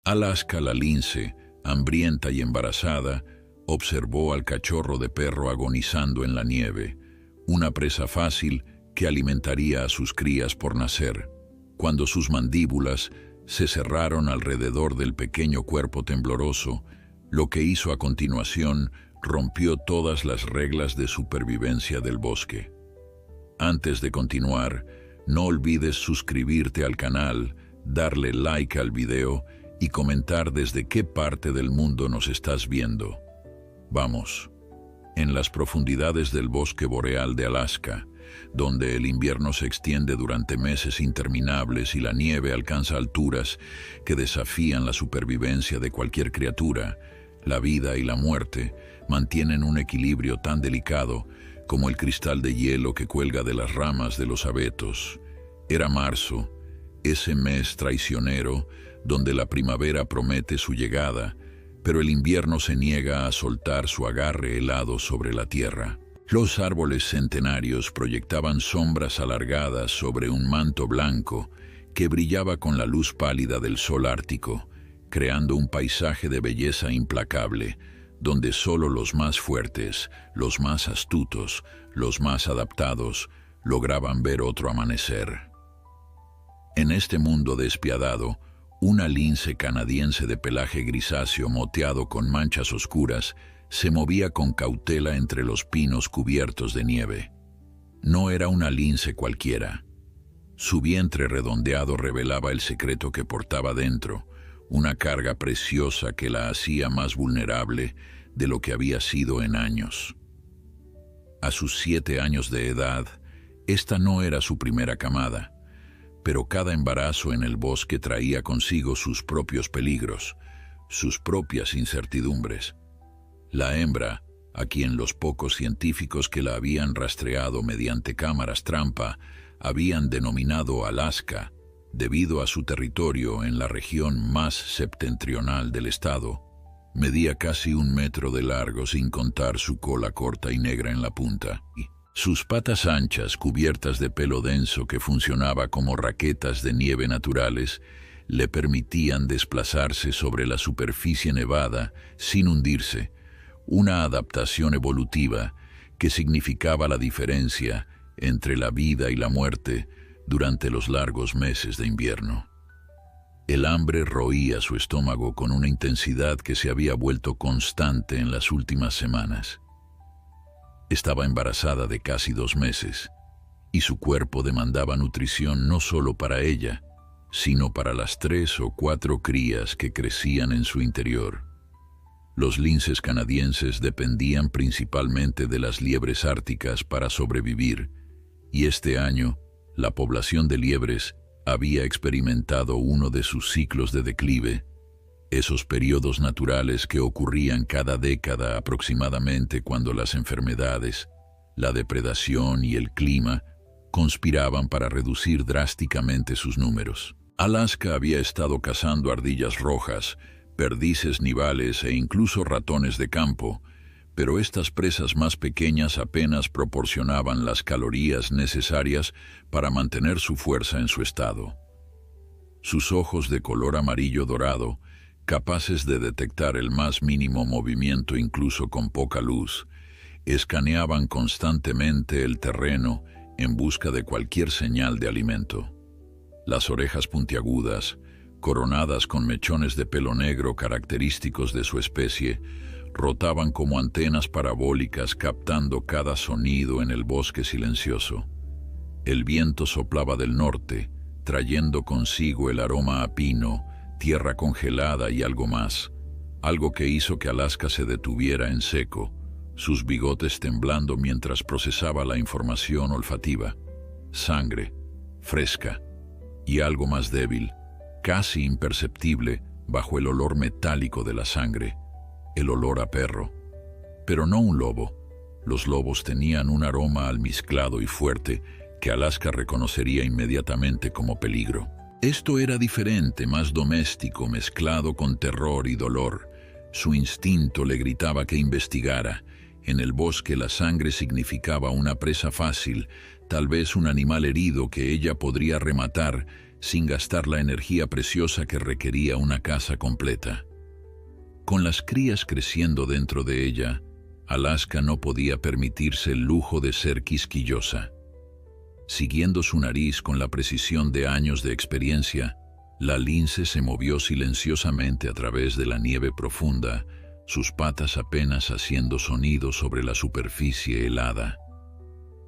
Alaska, la lince, hambrienta y embarazada, observó al cachorro de perro agonizando en la nieve, una presa fácil que alimentaría a sus crías por nacer, cuando sus mandíbulas se cerraron alrededor del pequeño cuerpo tembloroso. Lo que hizo a continuación rompió todas las reglas de supervivencia del bosque. Antes de continuar, no olvides suscribirte al canal, darle like al video y comentar desde qué parte del mundo nos estás viendo. Vamos. En las profundidades del bosque boreal de Alaska, donde el invierno se extiende durante meses interminables y la nieve alcanza alturas que desafían la supervivencia de cualquier criatura, la vida y la muerte mantienen un equilibrio tan delicado como el cristal de hielo que cuelga de las ramas de los abetos. Era marzo, ese mes traicionero donde la primavera promete su llegada, pero el invierno se niega a soltar su agarre helado sobre la tierra. Los árboles centenarios proyectaban sombras alargadas sobre un manto blanco que brillaba con la luz pálida del sol ártico, creando un paisaje de belleza implacable, donde solo los más fuertes, los más astutos, los más adaptados, lograban ver otro amanecer. En este mundo despiadado, una lince canadiense de pelaje grisáceo moteado con manchas oscuras se movía con cautela entre los pinos cubiertos de nieve. No era una lince cualquiera. Su vientre redondeado revelaba el secreto que portaba dentro, una carga preciosa que la hacía más vulnerable de lo que había sido en años. A sus 7 años de edad, esta no era su primera camada, pero cada embarazo en el bosque traía consigo sus propios peligros, sus propias incertidumbres. La hembra, a quien los pocos científicos que la habían rastreado mediante cámaras trampa habían denominado Alaska, debido a su territorio en la región más septentrional del estado, medía casi 1 metro de largo sin contar su cola corta y negra en la punta. Sus patas anchas, cubiertas de pelo denso que funcionaba como raquetas de nieve naturales, le permitían desplazarse sobre la superficie nevada sin hundirse, una adaptación evolutiva que significaba la diferencia entre la vida y la muerte durante los largos meses de invierno. El hambre roía su estómago con una intensidad que se había vuelto constante en las últimas semanas. Estaba embarazada de casi 2 meses, y su cuerpo demandaba nutrición no solo para ella, sino para las 3 o 4 crías que crecían en su interior. Los linces canadienses dependían principalmente de las liebres árticas para sobrevivir, y este año la población de liebres había experimentado uno de sus ciclos de declive, esos periodos naturales que ocurrían cada década aproximadamente cuando las enfermedades, la depredación y el clima conspiraban para reducir drásticamente sus números. Alaska había estado cazando ardillas rojas, perdices nivales e incluso ratones de campo, pero estas presas más pequeñas apenas proporcionaban las calorías necesarias para mantener su fuerza en su estado. Sus ojos de color amarillo dorado, capaces de detectar el más mínimo movimiento incluso con poca luz, escaneaban constantemente el terreno en busca de cualquier señal de alimento. Las orejas puntiagudas, coronadas con mechones de pelo negro característicos de su especie, rotaban como antenas parabólicas captando cada sonido en el bosque silencioso. El viento soplaba del norte, trayendo consigo el aroma a pino, tierra congelada y algo más, algo que hizo que Alaska se detuviera en seco, sus bigotes temblando mientras procesaba la información olfativa. Sangre, fresca, y algo más débil, casi imperceptible bajo el olor metálico de la sangre, el olor a perro. Pero no un lobo. Los lobos tenían un aroma almizclado y fuerte que Alaska reconocería inmediatamente como peligro. Esto era diferente, más doméstico, mezclado con terror y dolor. Su instinto le gritaba que investigara. En el bosque la sangre significaba una presa fácil, tal vez un animal herido que ella podría rematar sin gastar la energía preciosa que requería una casa completa. Con las crías creciendo dentro de ella, Alaska no podía permitirse el lujo de ser quisquillosa. Siguiendo su nariz con la precisión de años de experiencia, la lince se movió silenciosamente a través de la nieve profunda, sus patas apenas haciendo sonido sobre la superficie helada.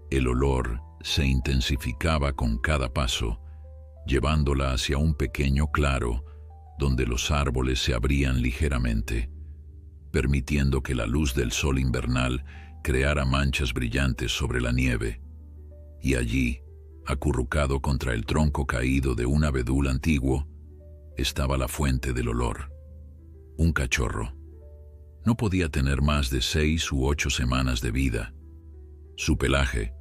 El olor se intensificaba con cada paso, llevándola hacia un pequeño claro donde los árboles se abrían ligeramente, permitiendo que la luz del sol invernal creara manchas brillantes sobre la nieve. Y allí, acurrucado contra el tronco caído de un abedul antiguo, estaba la fuente del olor. Un cachorro. No podía tener más de 6 u 8 semanas de vida. Su pelaje,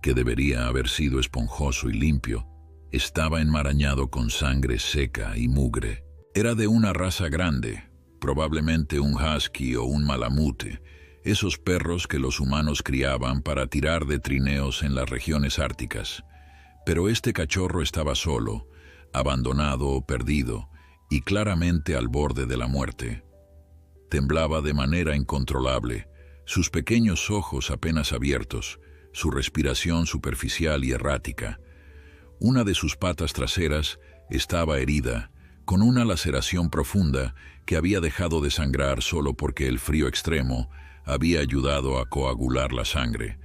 que debería haber sido esponjoso y limpio, estaba enmarañado con sangre seca y mugre. Era de una raza grande, probablemente un husky o un malamute, esos perros que los humanos criaban para tirar de trineos en las regiones árticas. Pero este cachorro estaba solo, abandonado o perdido, y claramente al borde de la muerte. Temblaba de manera incontrolable, sus pequeños ojos apenas abiertos, su respiración superficial y errática. Una de sus patas traseras estaba herida, con una laceración profunda que había dejado de sangrar solo porque el frío extremo había ayudado a coagular la sangre.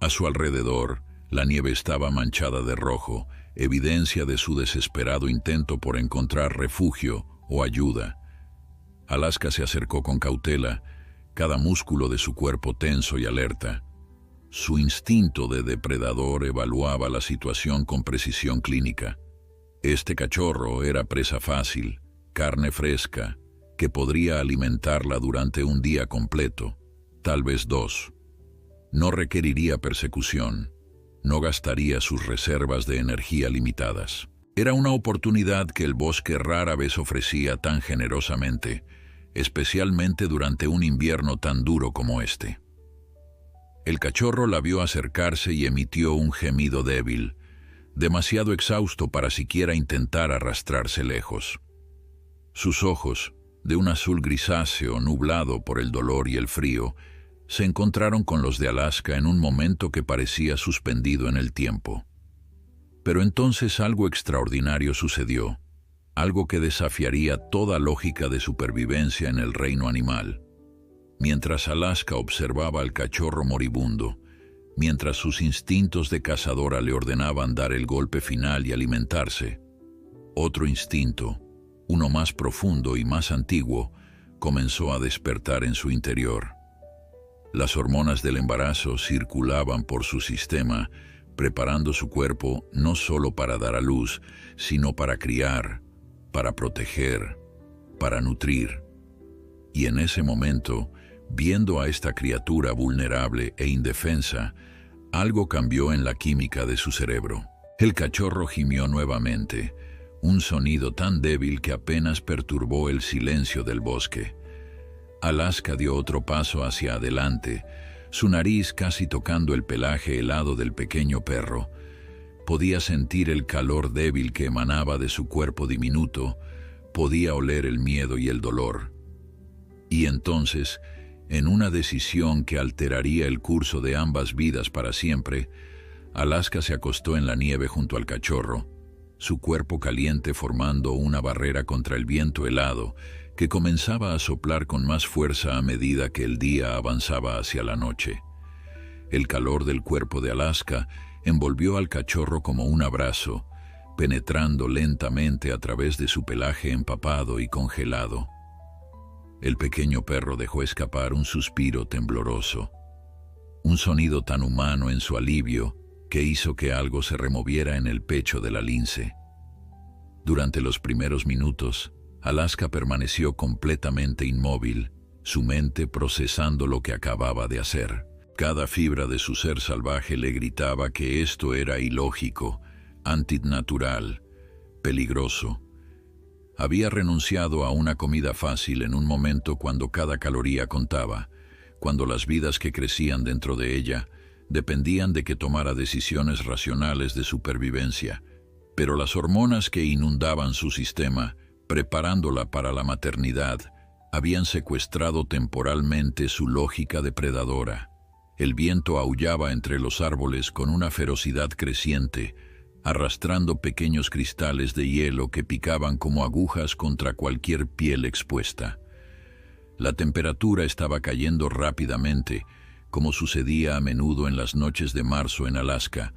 A su alrededor, la nieve estaba manchada de rojo, evidencia de su desesperado intento por encontrar refugio o ayuda. Alaska se acercó con cautela, cada músculo de su cuerpo tenso y alerta. Su instinto de depredador evaluaba la situación con precisión clínica. Este cachorro era presa fácil, carne fresca, que podría alimentarla durante un día completo, tal vez 2. No requeriría persecución, no gastaría sus reservas de energía limitadas. Era una oportunidad que el bosque rara vez ofrecía tan generosamente, especialmente durante un invierno tan duro como este. El cachorro la vio acercarse y emitió un gemido débil, demasiado exhausto para siquiera intentar arrastrarse lejos. Sus ojos, de un azul grisáceo nublado por el dolor y el frío, se encontraron con los de Alaska en un momento que parecía suspendido en el tiempo. Pero entonces algo extraordinario sucedió, algo que desafiaría toda lógica de supervivencia en el reino animal. Mientras Alaska observaba al cachorro moribundo, mientras sus instintos de cazadora le ordenaban dar el golpe final y alimentarse, otro instinto, uno más profundo y más antiguo, comenzó a despertar en su interior. Las hormonas del embarazo circulaban por su sistema, preparando su cuerpo no solo para dar a luz, sino para criar, para proteger, para nutrir. Y en ese momento, viendo a esta criatura vulnerable e indefensa, algo cambió en la química de su cerebro. El cachorro gimió nuevamente, un sonido tan débil que apenas perturbó el silencio del bosque. Alaska dio otro paso hacia adelante, su nariz casi tocando el pelaje helado del pequeño perro. Podía sentir el calor débil que emanaba de su cuerpo diminuto, podía oler el miedo y el dolor. Y entonces, en una decisión que alteraría el curso de ambas vidas para siempre, Alaska se acostó en la nieve junto al cachorro, su cuerpo caliente formando una barrera contra el viento helado que comenzaba a soplar con más fuerza a medida que el día avanzaba hacia la noche. El calor del cuerpo de Alaska envolvió al cachorro como un abrazo, penetrando lentamente a través de su pelaje empapado y congelado. El pequeño perro dejó escapar un suspiro tembloroso, un sonido tan humano en su alivio que hizo que algo se removiera en el pecho de la lince. Durante los primeros minutos, Alaska permaneció completamente inmóvil, su mente procesando lo que acababa de hacer. Cada fibra de su ser salvaje le gritaba que esto era ilógico, antinatural, peligroso. Había renunciado a una comida fácil en un momento cuando cada caloría contaba, cuando las vidas que crecían dentro de ella dependían de que tomara decisiones racionales de supervivencia. Pero las hormonas que inundaban su sistema, preparándola para la maternidad, habían secuestrado temporalmente su lógica depredadora. El viento aullaba entre los árboles con una ferocidad creciente, arrastrando pequeños cristales de hielo que picaban como agujas contra cualquier piel expuesta. La temperatura estaba cayendo rápidamente, como sucedía a menudo en las noches de marzo en Alaska,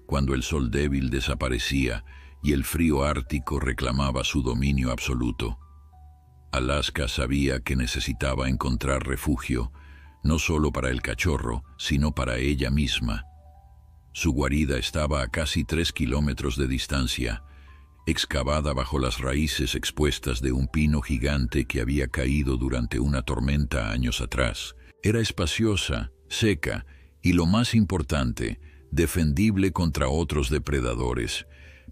cuando el sol débil desaparecía y el frío ártico reclamaba su dominio absoluto. Alaska sabía que necesitaba encontrar refugio, no solo para el cachorro, sino para ella misma. Su guarida estaba a casi 3 kilómetros de distancia, excavada bajo las raíces expuestas de un pino gigante que había caído durante una tormenta años atrás. Era espaciosa, seca y, lo más importante, defendible contra otros depredadores,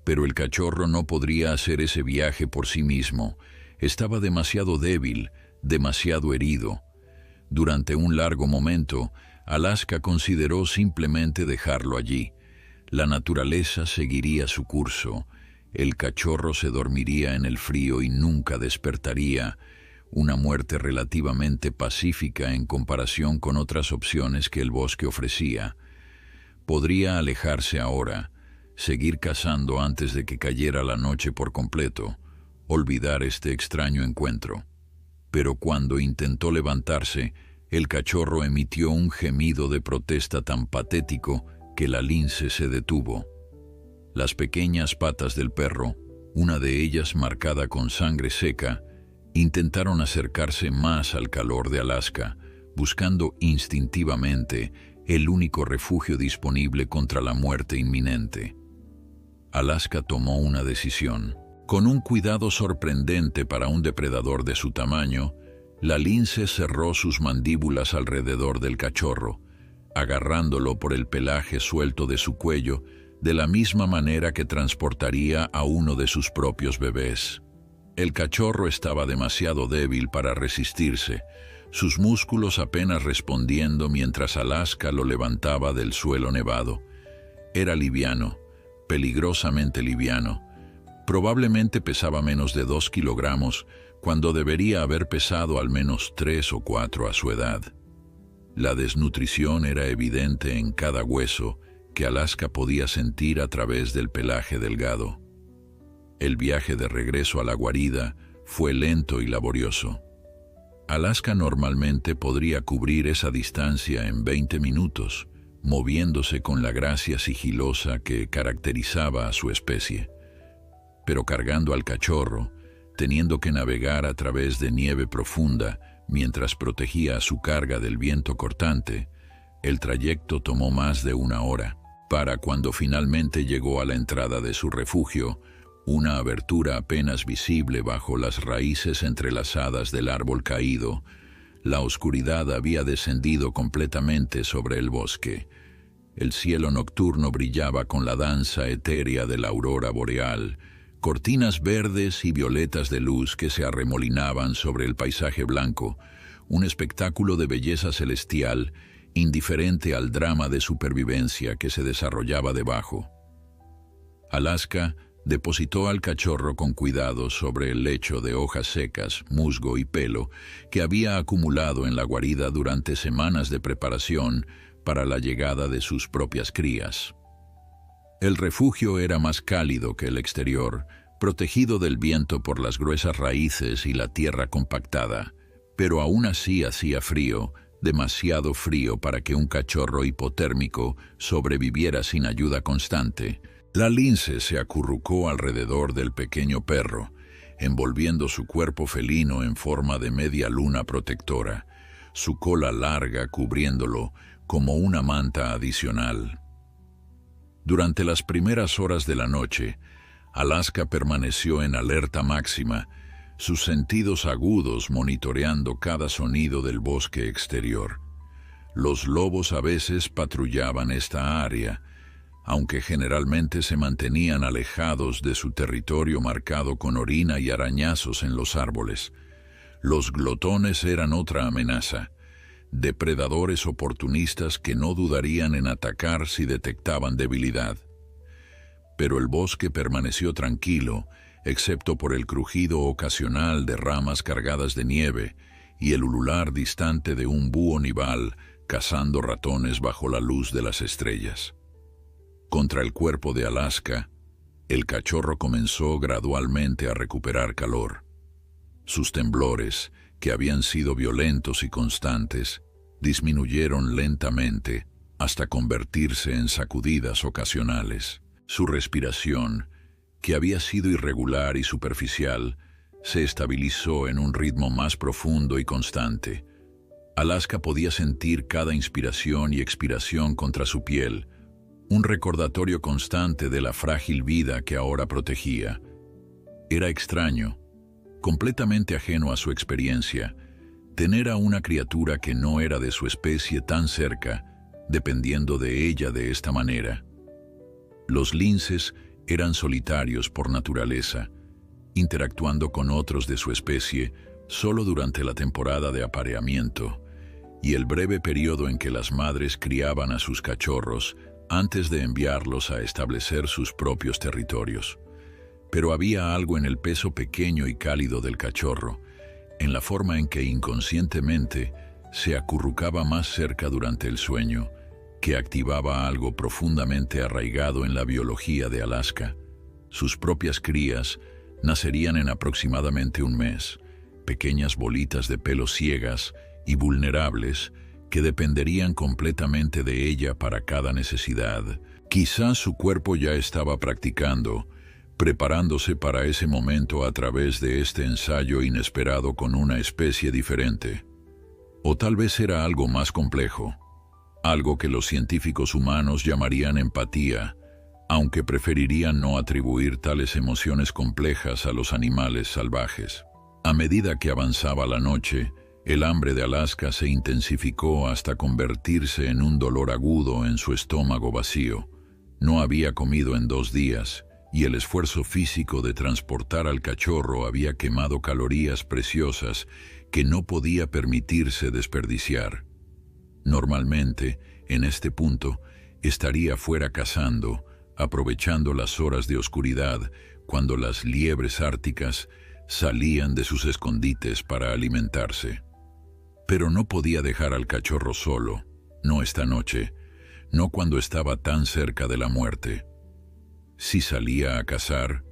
pero el cachorro no podría hacer ese viaje por sí mismo. Estaba demasiado débil, demasiado herido. Durante un largo momento, Alaska consideró simplemente dejarlo allí. La naturaleza seguiría su curso, el cachorro se dormiría en el frío y nunca despertaría, una muerte relativamente pacífica en comparación con otras opciones que el bosque ofrecía. Podría alejarse ahora, seguir cazando antes de que cayera la noche por completo, olvidar este extraño encuentro. Pero cuando intentó levantarse, el cachorro emitió un gemido de protesta tan patético que la lince se detuvo. Las pequeñas patas del perro, una de ellas marcada con sangre seca, intentaron acercarse más al calor de Alaska, buscando instintivamente el único refugio disponible contra la muerte inminente. Alaska tomó una decisión. Con un cuidado sorprendente para un depredador de su tamaño, la lince cerró sus mandíbulas alrededor del cachorro, agarrándolo por el pelaje suelto de su cuello, de la misma manera que transportaría a uno de sus propios bebés. El cachorro estaba demasiado débil para resistirse, sus músculos apenas respondiendo mientras Alaska lo levantaba del suelo nevado. Era liviano, peligrosamente liviano. Probablemente pesaba menos de 2 kilogramos, cuando debería haber pesado al menos 3 o 4 a su edad. La desnutrición era evidente en cada hueso que Alaska podía sentir a través del pelaje delgado. El viaje de regreso a la guarida fue lento y laborioso. Alaska normalmente podría cubrir esa distancia en 20 minutos, moviéndose con la gracia sigilosa que caracterizaba a su especie. Pero cargando al cachorro, teniendo que navegar a través de nieve profunda mientras protegía a su carga del viento cortante, el trayecto tomó más de 1 hora. Para cuando finalmente llegó a la entrada de su refugio, una abertura apenas visible bajo las raíces entrelazadas del árbol caído, la oscuridad había descendido completamente sobre el bosque. El cielo nocturno brillaba con la danza etérea de la aurora boreal, cortinas verdes y violetas de luz que se arremolinaban sobre el paisaje blanco, un espectáculo de belleza celestial, indiferente al drama de supervivencia que se desarrollaba debajo. Alaska depositó al cachorro con cuidado sobre el lecho de hojas secas, musgo y pelo que había acumulado en la guarida durante semanas de preparación para la llegada de sus propias crías. El refugio era más cálido que el exterior, protegido del viento por las gruesas raíces y la tierra compactada, pero aún así hacía frío, demasiado frío para que un cachorro hipotérmico sobreviviera sin ayuda constante. La lince se acurrucó alrededor del pequeño perro, envolviendo su cuerpo felino en forma de media luna protectora, su cola larga cubriéndolo como una manta adicional. Durante las primeras horas de la noche, Alaska permaneció en alerta máxima, sus sentidos agudos monitoreando cada sonido del bosque exterior. Los lobos a veces patrullaban esta área, aunque generalmente se mantenían alejados de su territorio marcado con orina y arañazos en los árboles. Los glotones eran otra amenaza, depredadores oportunistas que no dudarían en atacar si detectaban debilidad. pero el bosque permaneció tranquilo, excepto por el crujido ocasional de ramas cargadas de nieve y el ulular distante de un búho nival cazando ratones bajo la luz de las estrellas. Contra el cuerpo de Alaska, el cachorro comenzó gradualmente a recuperar calor. Sus temblores, que habían sido violentos y constantes, disminuyeron lentamente hasta convertirse en sacudidas ocasionales. Su respiración, que había sido irregular y superficial, se estabilizó en un ritmo más profundo y constante. Alaska podía sentir cada inspiración y expiración contra su piel, un recordatorio constante de la frágil vida que ahora protegía. Era extraño, completamente ajeno a su experiencia, tener a una criatura que no era de su especie tan cerca, dependiendo de ella de esta manera. Los linces eran solitarios por naturaleza, interactuando con otros de su especie solo durante la temporada de apareamiento y el breve periodo en que las madres criaban a sus cachorros antes de enviarlos a establecer sus propios territorios. Pero había algo en el peso pequeño y cálido del cachorro, en la forma en que inconscientemente se acurrucaba más cerca durante el sueño, que activaba algo profundamente arraigado en la biología de Alaska. Sus propias crías nacerían en aproximadamente un mes, pequeñas bolitas de pelo ciegas y vulnerables que dependerían completamente de ella para cada necesidad. Quizás su cuerpo ya estaba practicando, preparándose para ese momento a través de este ensayo inesperado con una especie diferente. O tal vez era algo más complejo, algo que los científicos humanos llamarían empatía, aunque preferirían no atribuir tales emociones complejas a los animales salvajes. A medida que avanzaba la noche, el hambre de Alaska se intensificó hasta convertirse en un dolor agudo en su estómago vacío. No había comido en 2 días, y el esfuerzo físico de transportar al cachorro había quemado calorías preciosas que no podía permitirse desperdiciar. Normalmente, en este punto, estaría fuera cazando, aprovechando las horas de oscuridad cuando las liebres árticas salían de sus escondites para alimentarse. Pero no podía dejar al cachorro solo, no esta noche, no cuando estaba tan cerca de la muerte. Si salía a cazar,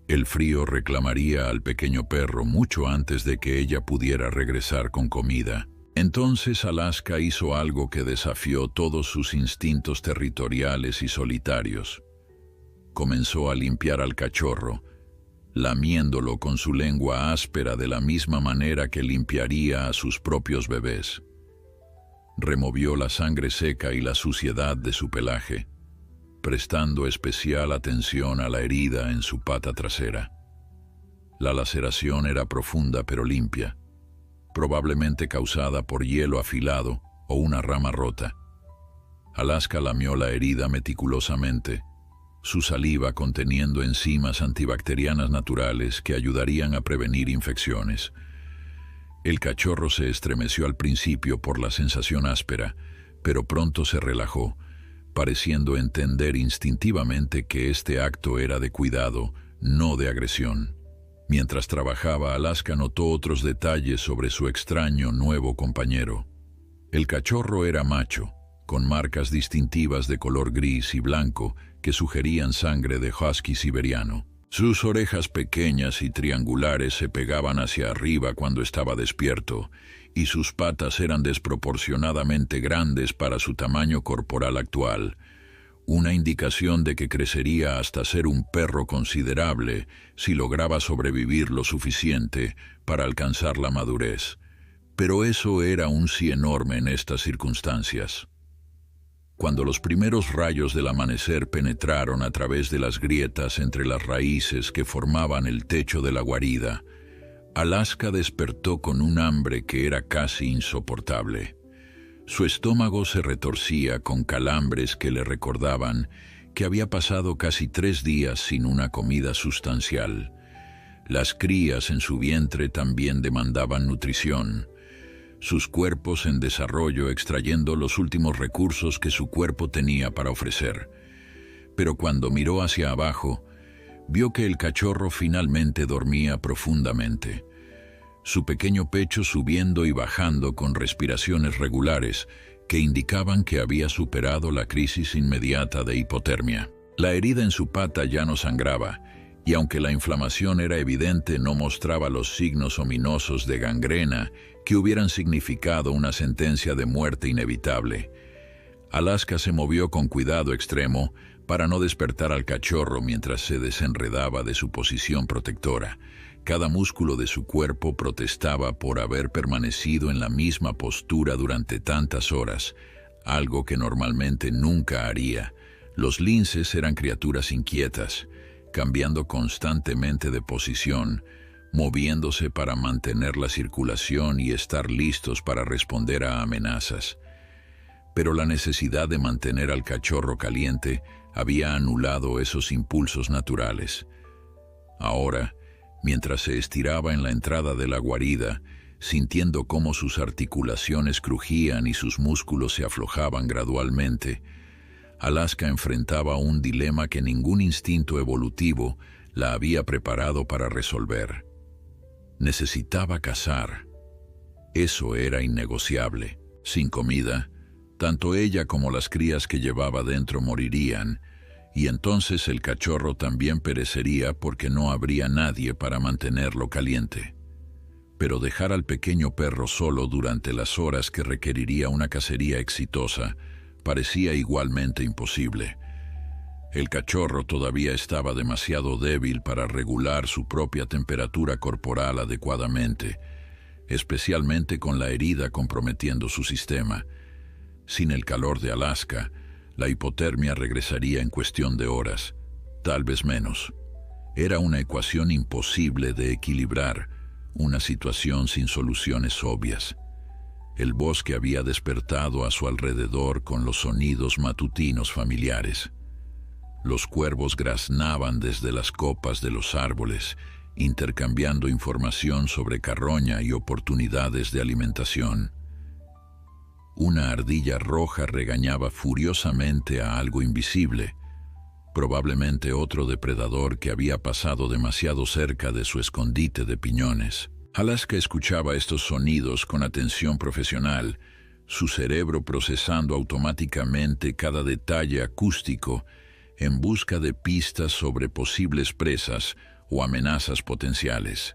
el frío reclamaría al pequeño perro mucho antes de que ella pudiera regresar con comida. Entonces Alaska hizo algo que desafió todos sus instintos territoriales y solitarios. Comenzó a limpiar al cachorro, lamiéndolo con su lengua áspera de la misma manera que limpiaría a sus propios bebés. Removió la sangre seca y la suciedad de su pelaje, prestando especial atención a la herida en su pata trasera. La laceración era profunda pero limpia, probablemente causada por hielo afilado o una rama rota. Alaska lamió la herida meticulosamente, su saliva conteniendo enzimas antibacterianas naturales que ayudarían a prevenir infecciones. El cachorro se estremeció al principio por la sensación áspera, pero pronto se relajó, pareciendo entender instintivamente que este acto era de cuidado, no de agresión. Mientras trabajaba, Alaska notó otros detalles sobre su extraño nuevo compañero. El cachorro era macho, con marcas distintivas de color gris y blanco que sugerían sangre de husky siberiano. Sus orejas pequeñas y triangulares se pegaban hacia arriba cuando estaba despierto, y sus patas eran desproporcionadamente grandes para su tamaño corporal actual, una indicación de que crecería hasta ser un perro considerable si lograba sobrevivir lo suficiente para alcanzar la madurez. Pero eso era un sí enorme en estas circunstancias. Cuando los primeros rayos del amanecer penetraron a través de las grietas entre las raíces que formaban el techo de la guarida, Alaska despertó con un hambre que era casi insoportable. Su estómago se retorcía con calambres que le recordaban que había pasado casi 3 días sin una comida sustancial. Las crías en su vientre también demandaban nutrición, sus cuerpos en desarrollo extrayendo los últimos recursos que su cuerpo tenía para ofrecer. pero cuando miró hacia abajo, vio que el cachorro finalmente dormía profundamente. Su pequeño pecho subiendo y bajando con respiraciones regulares que indicaban que había superado la crisis inmediata de hipotermia. La herida en su pata ya no sangraba, y aunque la inflamación era evidente, no mostraba los signos ominosos de gangrena que hubieran significado una sentencia de muerte inevitable. Alaska se movió con cuidado extremo para no despertar al cachorro mientras se desenredaba de su posición protectora. Cada músculo de su cuerpo protestaba por haber permanecido en la misma postura durante tantas horas, algo que normalmente nunca haría. Los linces eran criaturas inquietas, cambiando constantemente de posición, moviéndose para mantener la circulación y estar listos para responder a amenazas. Pero la necesidad de mantener al cachorro caliente había anulado esos impulsos naturales. Ahora, mientras se estiraba en la entrada de la guarida, sintiendo cómo sus articulaciones crujían y sus músculos se aflojaban gradualmente, Alaska enfrentaba un dilema que ningún instinto evolutivo la había preparado para resolver. Necesitaba cazar. Eso era innegociable. Sin comida, tanto ella como las crías que llevaba dentro morirían, y entonces el cachorro también perecería porque no habría nadie para mantenerlo caliente. Pero dejar al pequeño perro solo durante las horas que requeriría una cacería exitosa parecía igualmente imposible. El cachorro todavía estaba demasiado débil para regular su propia temperatura corporal adecuadamente, especialmente con la herida comprometiendo su sistema. Sin el calor de Alaska, la hipotermia regresaría en cuestión de horas, tal vez menos. Era una ecuación imposible de equilibrar, una situación sin soluciones obvias. El bosque había despertado a su alrededor con los sonidos matutinos familiares. Los cuervos graznaban desde las copas de los árboles, intercambiando información sobre carroña y oportunidades de alimentación. Una ardilla roja regañaba furiosamente a algo invisible, probablemente otro depredador que había pasado demasiado cerca de su escondite de piñones. Alaska escuchaba estos sonidos con atención profesional, su cerebro procesando automáticamente cada detalle acústico en busca de pistas sobre posibles presas o amenazas potenciales.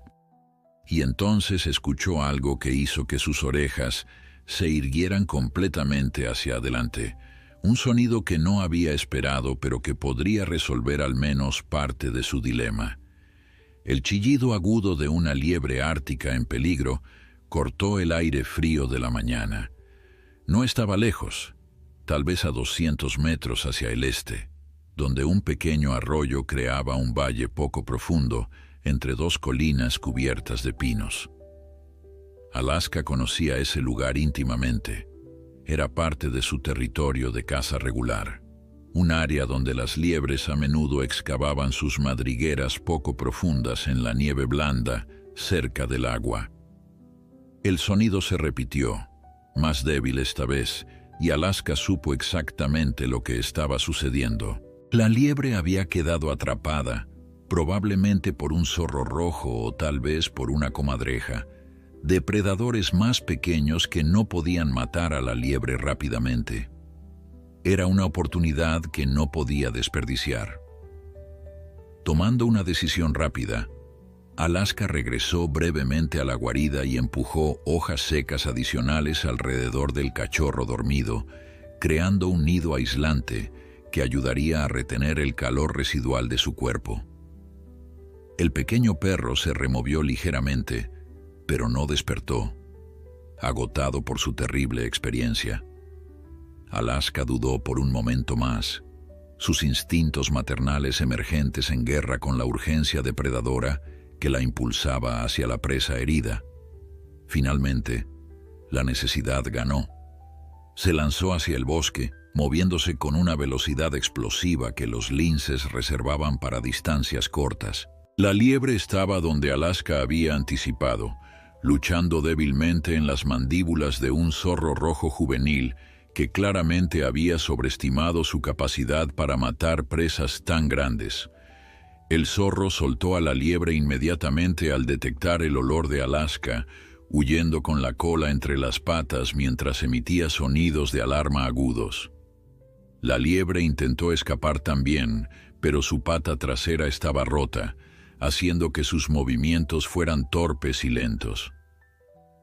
Y entonces escuchó algo que hizo que sus orejas se irguieran completamente hacia adelante, un sonido que no había esperado pero que podría resolver al menos parte de su dilema. El chillido agudo de una liebre ártica en peligro cortó el aire frío de la mañana. No estaba lejos, tal vez a 200 metros hacia el este, donde un pequeño arroyo creaba un valle poco profundo entre dos colinas cubiertas de pinos. Alaska conocía ese lugar íntimamente. Era parte de su territorio de caza regular, un área donde las liebres a menudo excavaban sus madrigueras poco profundas en la nieve blanda, cerca del agua. El sonido se repitió, más débil esta vez, y Alaska supo exactamente lo que estaba sucediendo. La liebre había quedado atrapada, probablemente por un zorro rojo o tal vez por una comadreja, depredadores más pequeños que no podían matar a la liebre rápidamente. Era una oportunidad que no podía desperdiciar. Tomando una decisión rápida, Alaska regresó brevemente a la guarida y empujó hojas secas adicionales alrededor del cachorro dormido, creando un nido aislante que ayudaría a retener el calor residual de su cuerpo. El pequeño perro se removió ligeramente, pero no despertó, agotado por su terrible experiencia. Alaska dudó por un momento más, sus instintos maternales emergentes en guerra con la urgencia depredadora que la impulsaba hacia la presa herida. Finalmente, la necesidad ganó. Se lanzó hacia el bosque, moviéndose con una velocidad explosiva que los linces reservaban para distancias cortas. La liebre estaba donde Alaska había anticipado, luchando débilmente en las mandíbulas de un zorro rojo juvenil que claramente había sobreestimado su capacidad para matar presas tan grandes. El zorro soltó a la liebre inmediatamente al detectar el olor de Alaska, huyendo con la cola entre las patas mientras emitía sonidos de alarma agudos. La liebre intentó escapar también, pero su pata trasera estaba rota, haciendo que sus movimientos fueran torpes y lentos.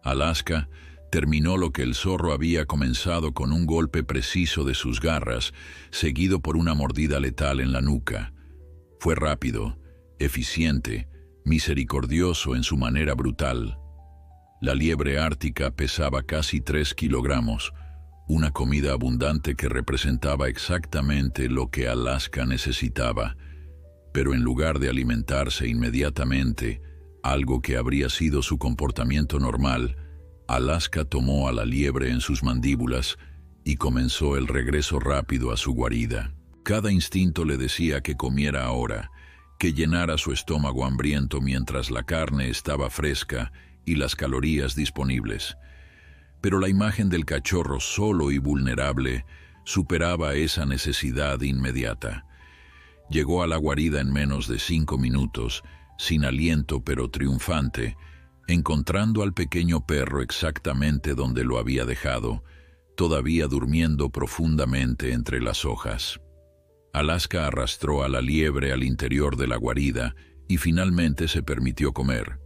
Alaska terminó lo que el zorro había comenzado con un golpe preciso de sus garras, seguido por una mordida letal en la nuca. Fue rápido, eficiente, misericordioso en su manera brutal. La liebre ártica pesaba casi 3 kilogramos, una comida abundante que representaba exactamente lo que Alaska necesitaba, pero en lugar de alimentarse inmediatamente, algo que habría sido su comportamiento normal, Alaska tomó a la liebre en sus mandíbulas y comenzó el regreso rápido a su guarida. Cada instinto le decía que comiera ahora, que llenara su estómago hambriento mientras la carne estaba fresca y las calorías disponibles. Pero la imagen del cachorro solo y vulnerable superaba esa necesidad inmediata. Llegó a la guarida en menos de 5 minutos, sin aliento pero triunfante, encontrando al pequeño perro exactamente donde lo había dejado, todavía durmiendo profundamente entre las hojas. Alaska arrastró a la liebre al interior de la guarida y finalmente se permitió comer.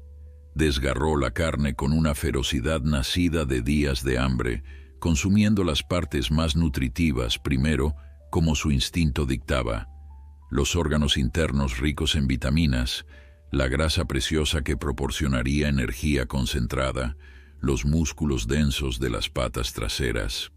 Desgarró la carne con una ferocidad nacida de días de hambre, consumiendo las partes más nutritivas primero, como su instinto dictaba, los órganos internos ricos en vitaminas, la grasa preciosa que proporcionaría energía concentrada, los músculos densos de las patas traseras.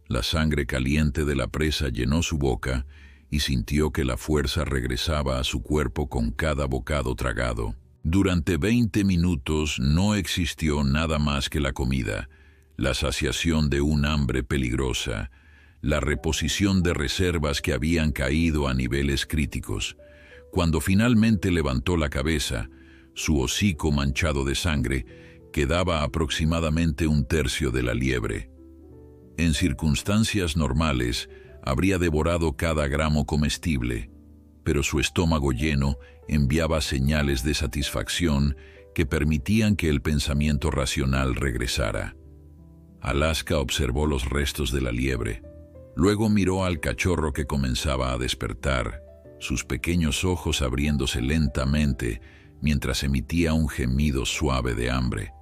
La sangre caliente de la presa llenó su boca y sintió que la fuerza regresaba a su cuerpo con cada bocado tragado. Durante 20 minutos no existió nada más que la comida, la saciación de un hambre peligrosa, la reposición de reservas que habían caído a niveles críticos. Cuando finalmente levantó la cabeza, su hocico manchado de sangre quedaba aproximadamente 1/3 de la liebre. En circunstancias normales, habría devorado cada gramo comestible, pero su estómago lleno enviaba señales de satisfacción que permitían que el pensamiento racional regresara. Alaska observó los restos de la liebre. Luego miró al cachorro que comenzaba a despertar, sus pequeños ojos abriéndose lentamente mientras emitía un gemido suave de hambre.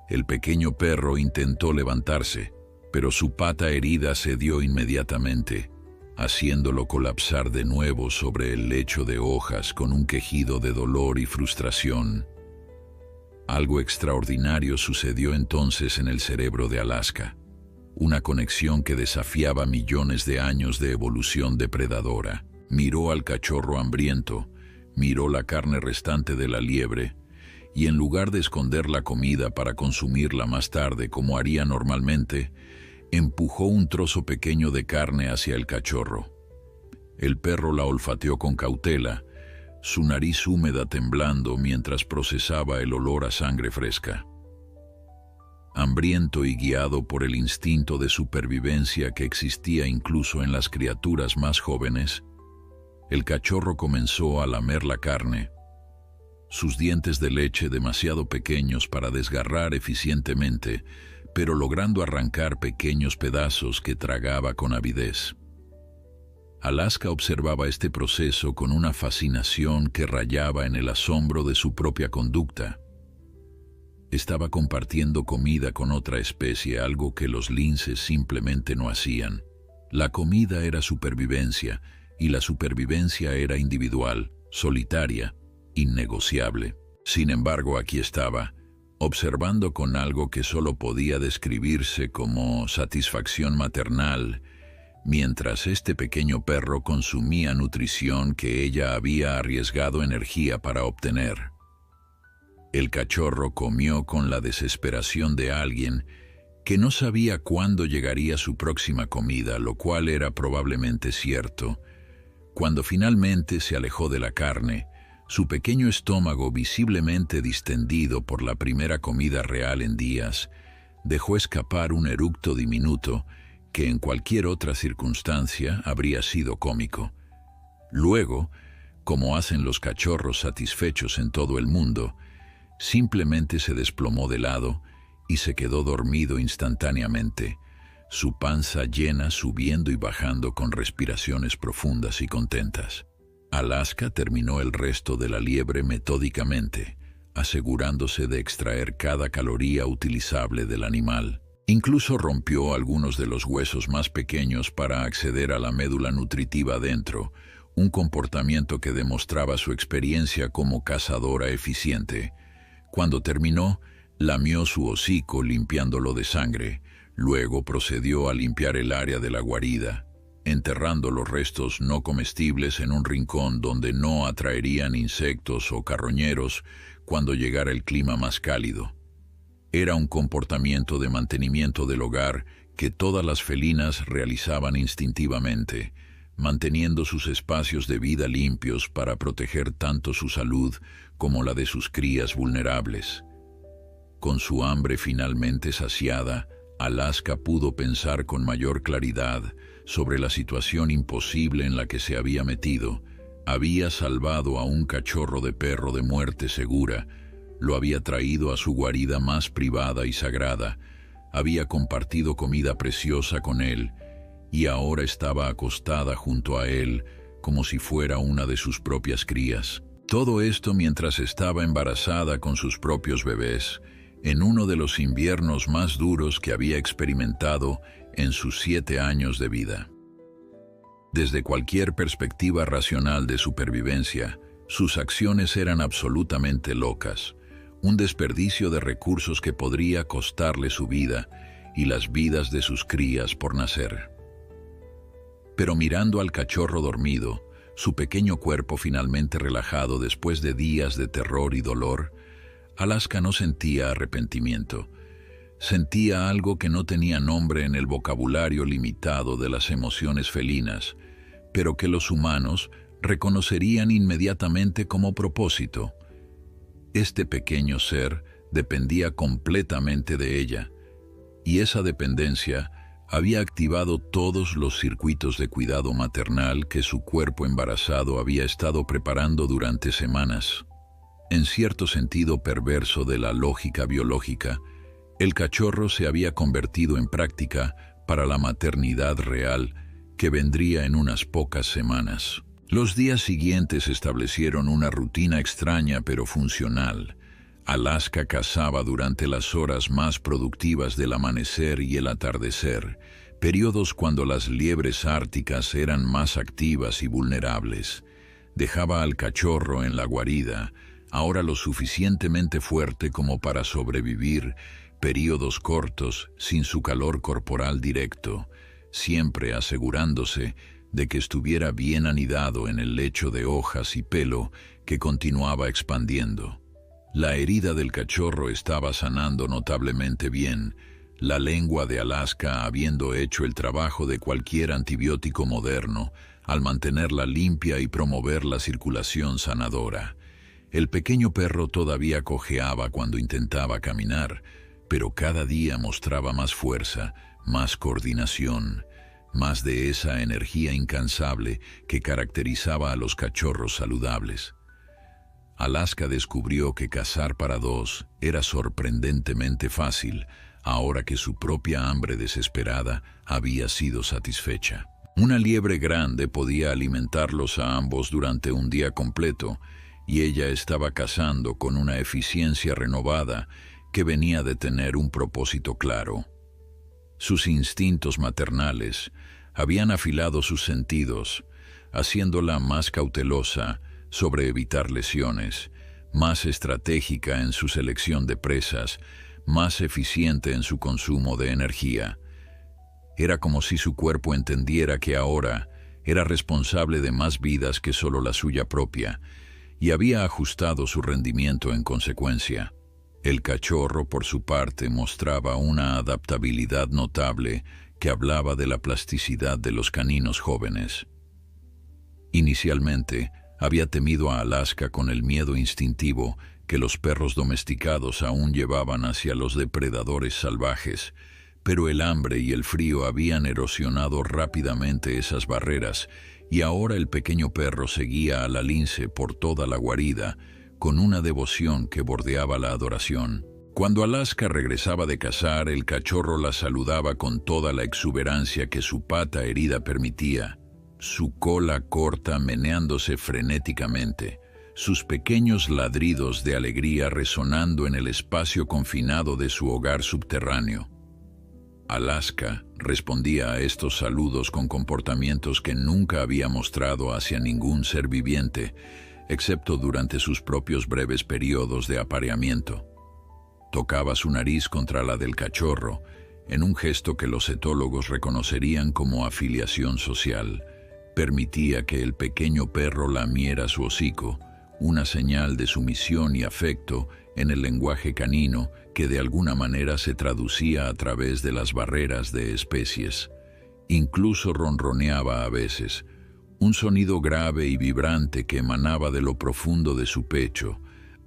El pequeño perro intentó levantarse, pero su pata herida cedió inmediatamente, haciéndolo colapsar de nuevo sobre el lecho de hojas con un quejido de dolor y frustración. Algo extraordinario sucedió entonces en el cerebro de Alaska, una conexión que desafiaba millones de años de evolución depredadora. Miró al cachorro hambriento, miró la carne restante de la liebre, y en lugar de esconder la comida para consumirla más tarde como haría normalmente, empujó un trozo pequeño de carne hacia el cachorro. El perro la olfateó con cautela, su nariz húmeda temblando mientras procesaba el olor a sangre fresca. Hambriento y guiado por el instinto de supervivencia que existía incluso en las criaturas más jóvenes, el cachorro comenzó a lamer la carne, sus dientes de leche demasiado pequeños para desgarrar eficientemente, pero logrando arrancar pequeños pedazos que tragaba con avidez. Alaska observaba este proceso con una fascinación que rayaba en el asombro de su propia conducta. Estaba compartiendo comida con otra especie, algo que los linces simplemente no hacían. La comida era supervivencia, y la supervivencia era individual, solitaria, innegociable. Sin embargo, aquí estaba, observando con algo que solo podía describirse como satisfacción maternal, mientras este pequeño perro consumía nutrición que ella había arriesgado energía para obtener. El cachorro comió con la desesperación de alguien que no sabía cuándo llegaría su próxima comida, lo cual era probablemente cierto. Cuando finalmente se alejó de la carne, su pequeño estómago, visiblemente distendido por la primera comida real en días, dejó escapar un eructo diminuto que en cualquier otra circunstancia habría sido cómico. Luego, como hacen los cachorros satisfechos en todo el mundo, simplemente se desplomó de lado y se quedó dormido instantáneamente, su panza llena subiendo y bajando con respiraciones profundas y contentas. Alaska terminó el resto de la liebre metódicamente, asegurándose de extraer cada caloría utilizable del animal. Incluso rompió algunos de los huesos más pequeños para acceder a la médula nutritiva dentro, un comportamiento que demostraba su experiencia como cazadora eficiente. Cuando terminó, lamió su hocico limpiándolo de sangre, luego procedió a limpiar el área de la guarida, enterrando los restos no comestibles en un rincón donde no atraerían insectos o carroñeros cuando llegara el clima más cálido. Era un comportamiento de mantenimiento del hogar que todas las felinas realizaban instintivamente, manteniendo sus espacios de vida limpios para proteger tanto su salud como la de sus crías vulnerables. Con su hambre finalmente saciada, Alaska pudo pensar con mayor claridad sobre la situación imposible en la que se había metido. Había salvado a un cachorro de perro de muerte segura, lo había traído a su guarida más privada y sagrada, había compartido comida preciosa con él, y ahora estaba acostada junto a él como si fuera una de sus propias crías. Todo esto mientras estaba embarazada con sus propios bebés, en uno de los inviernos más duros que había experimentado en sus 7 años de vida. Desde cualquier perspectiva racional de supervivencia, sus acciones eran absolutamente locas, un desperdicio de recursos que podría costarle su vida y las vidas de sus crías por nacer. Pero mirando al cachorro dormido, su pequeño cuerpo finalmente relajado después de días de terror y dolor, Alaska no sentía arrepentimiento. Sentía algo que no tenía nombre en el vocabulario limitado de las emociones felinas, pero que los humanos reconocerían inmediatamente como propósito. Este pequeño ser dependía completamente de ella, y esa dependencia había activado todos los circuitos de cuidado maternal que su cuerpo embarazado había estado preparando durante semanas. En cierto sentido perverso de la lógica biológica, el cachorro se había convertido en práctica para la maternidad real que vendría en unas pocas semanas. Los días siguientes establecieron una rutina extraña pero funcional. Alaska cazaba durante las horas más productivas del amanecer y el atardecer, periodos cuando las liebres árticas eran más activas y vulnerables. Dejaba al cachorro en la guarida, ahora lo suficientemente fuerte como para sobrevivir periodos cortos sin su calor corporal directo, siempre asegurándose de que estuviera bien anidado en el lecho de hojas y pelo que continuaba expandiendo. La herida del cachorro estaba sanando notablemente bien, la lengua de Alaska habiendo hecho el trabajo de cualquier antibiótico moderno al mantenerla limpia y promover la circulación sanadora. El pequeño perro todavía cojeaba cuando intentaba caminar, pero cada día mostraba más fuerza, más coordinación, más de esa energía incansable que caracterizaba a los cachorros saludables. Alaska descubrió que cazar para dos era sorprendentemente fácil, ahora que su propia hambre desesperada había sido satisfecha. Una liebre grande podía alimentarlos a ambos durante un día completo, y ella estaba cazando con una eficiencia renovada que venía de tener un propósito claro. Sus instintos maternales habían afilado sus sentidos, haciéndola más cautelosa sobre evitar lesiones, más estratégica en su selección de presas, más eficiente en su consumo de energía. Era como si su cuerpo entendiera que ahora era responsable de más vidas que solo la suya propia, y había ajustado su rendimiento en consecuencia. El cachorro, por su parte, mostraba una adaptabilidad notable que hablaba de la plasticidad de los caninos jóvenes. Inicialmente, había temido a Alaska con el miedo instintivo que los perros domesticados aún llevaban hacia los depredadores salvajes, Pero el hambre y el frío habían erosionado rápidamente esas barreras, y ahora el pequeño perro seguía a la lince por toda la guarida, con una devoción que bordeaba la adoración. Cuando Alaska regresaba de cazar, el cachorro la saludaba con toda la exuberancia que su pata herida permitía, su cola corta meneándose frenéticamente, sus pequeños ladridos de alegría resonando en el espacio confinado de su hogar subterráneo. Alaska respondía a estos saludos con comportamientos que nunca había mostrado hacia ningún ser viviente, excepto durante sus propios breves periodos de apareamiento. Tocaba su nariz contra la del cachorro, en un gesto que los etólogos reconocerían como afiliación social. Permitía que el pequeño perro lamiera su hocico, una señal de sumisión y afecto en el lenguaje canino que de alguna manera se traducía a través de las barreras de especies. Incluso ronroneaba a veces, un sonido grave y vibrante que emanaba de lo profundo de su pecho,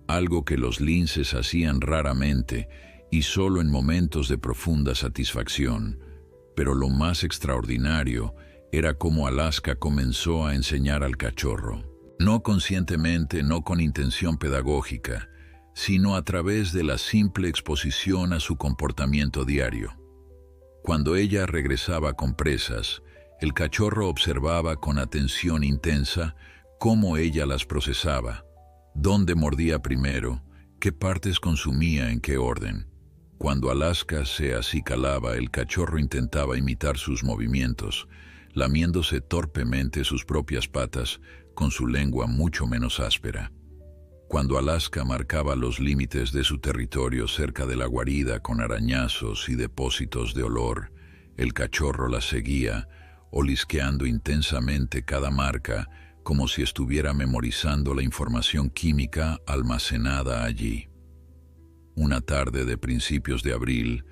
algo que los linces hacían raramente y solo en momentos de profunda satisfacción. Pero lo más extraordinario era cómo Alaska comenzó a enseñar al cachorro. No conscientemente, no con intención pedagógica, sino a través de la simple exposición a su comportamiento diario. Cuando ella regresaba con presas, el cachorro observaba con atención intensa cómo ella las procesaba, dónde mordía primero, qué partes consumía en qué orden. Cuando Alaska se acicalaba, el cachorro intentaba imitar sus movimientos, lamiéndose torpemente sus propias patas con su lengua mucho menos áspera. Cuando Alaska marcaba los límites de su territorio cerca de la guarida con arañazos y depósitos de olor, el cachorro la seguía, olisqueando intensamente cada marca, como si estuviera memorizando la información química almacenada allí. Una tarde de principios de abril,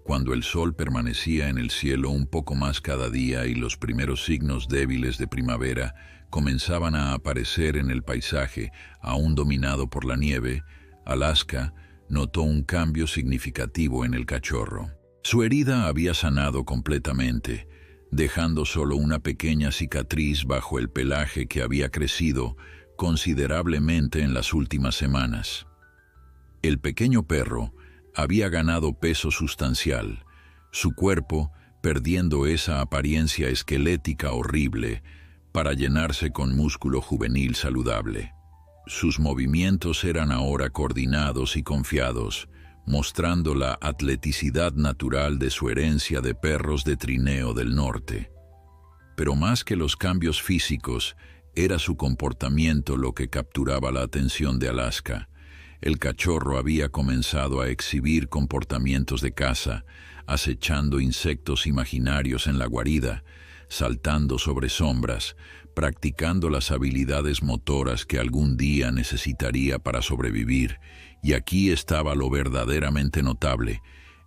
cuando el sol permanecía en el cielo un poco más cada día y los primeros signos débiles de primavera comenzaban a aparecer en el paisaje, aún dominado por la nieve, Alaska notó un cambio significativo en el cachorro. Su herida había sanado completamente, dejando solo una pequeña cicatriz bajo el pelaje que había crecido considerablemente en las últimas semanas. El pequeño perro había ganado peso sustancial, su cuerpo perdiendo esa apariencia esquelética horrible para llenarse con músculo juvenil saludable. Sus movimientos eran ahora coordinados y confiados, mostrando la atleticidad natural de su herencia de perros de trineo del norte. Pero más que los cambios físicos, era su comportamiento lo que capturaba la atención de Alaska. El cachorro había comenzado a exhibir comportamientos de caza, acechando insectos imaginarios en la guarida, saltando sobre sombras, practicando las habilidades motoras que algún día necesitaría para sobrevivir. Y aquí estaba lo verdaderamente notable.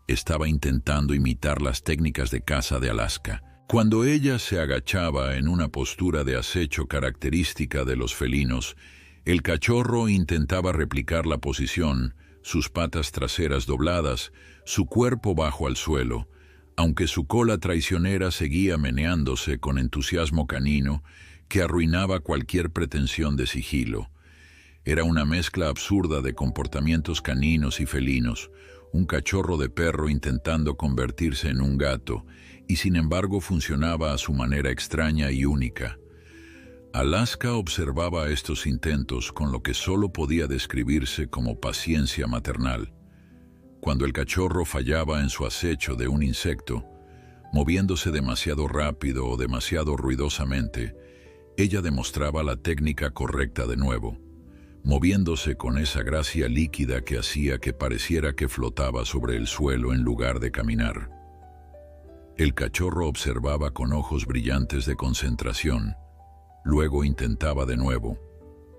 Estaba intentando imitar las técnicas de caza de Alaska. Cuando ella se agachaba en una postura de acecho característica de los felinos, el cachorro intentaba replicar la posición, sus patas traseras dobladas, su cuerpo bajo al suelo, aunque su cola traicionera seguía meneándose con entusiasmo canino que arruinaba cualquier pretensión de sigilo. Era una mezcla absurda de comportamientos caninos y felinos, un cachorro de perro intentando convertirse en un gato, y sin embargo funcionaba a su manera extraña y única. Alaska observaba estos intentos con lo que solo podía describirse como paciencia maternal. Cuando el cachorro fallaba en su acecho de un insecto, moviéndose demasiado rápido o demasiado ruidosamente, ella demostraba la técnica correcta de nuevo, moviéndose con esa gracia líquida que hacía que pareciera que flotaba sobre el suelo en lugar de caminar. El cachorro observaba con ojos brillantes de concentración. Luego intentaba de nuevo,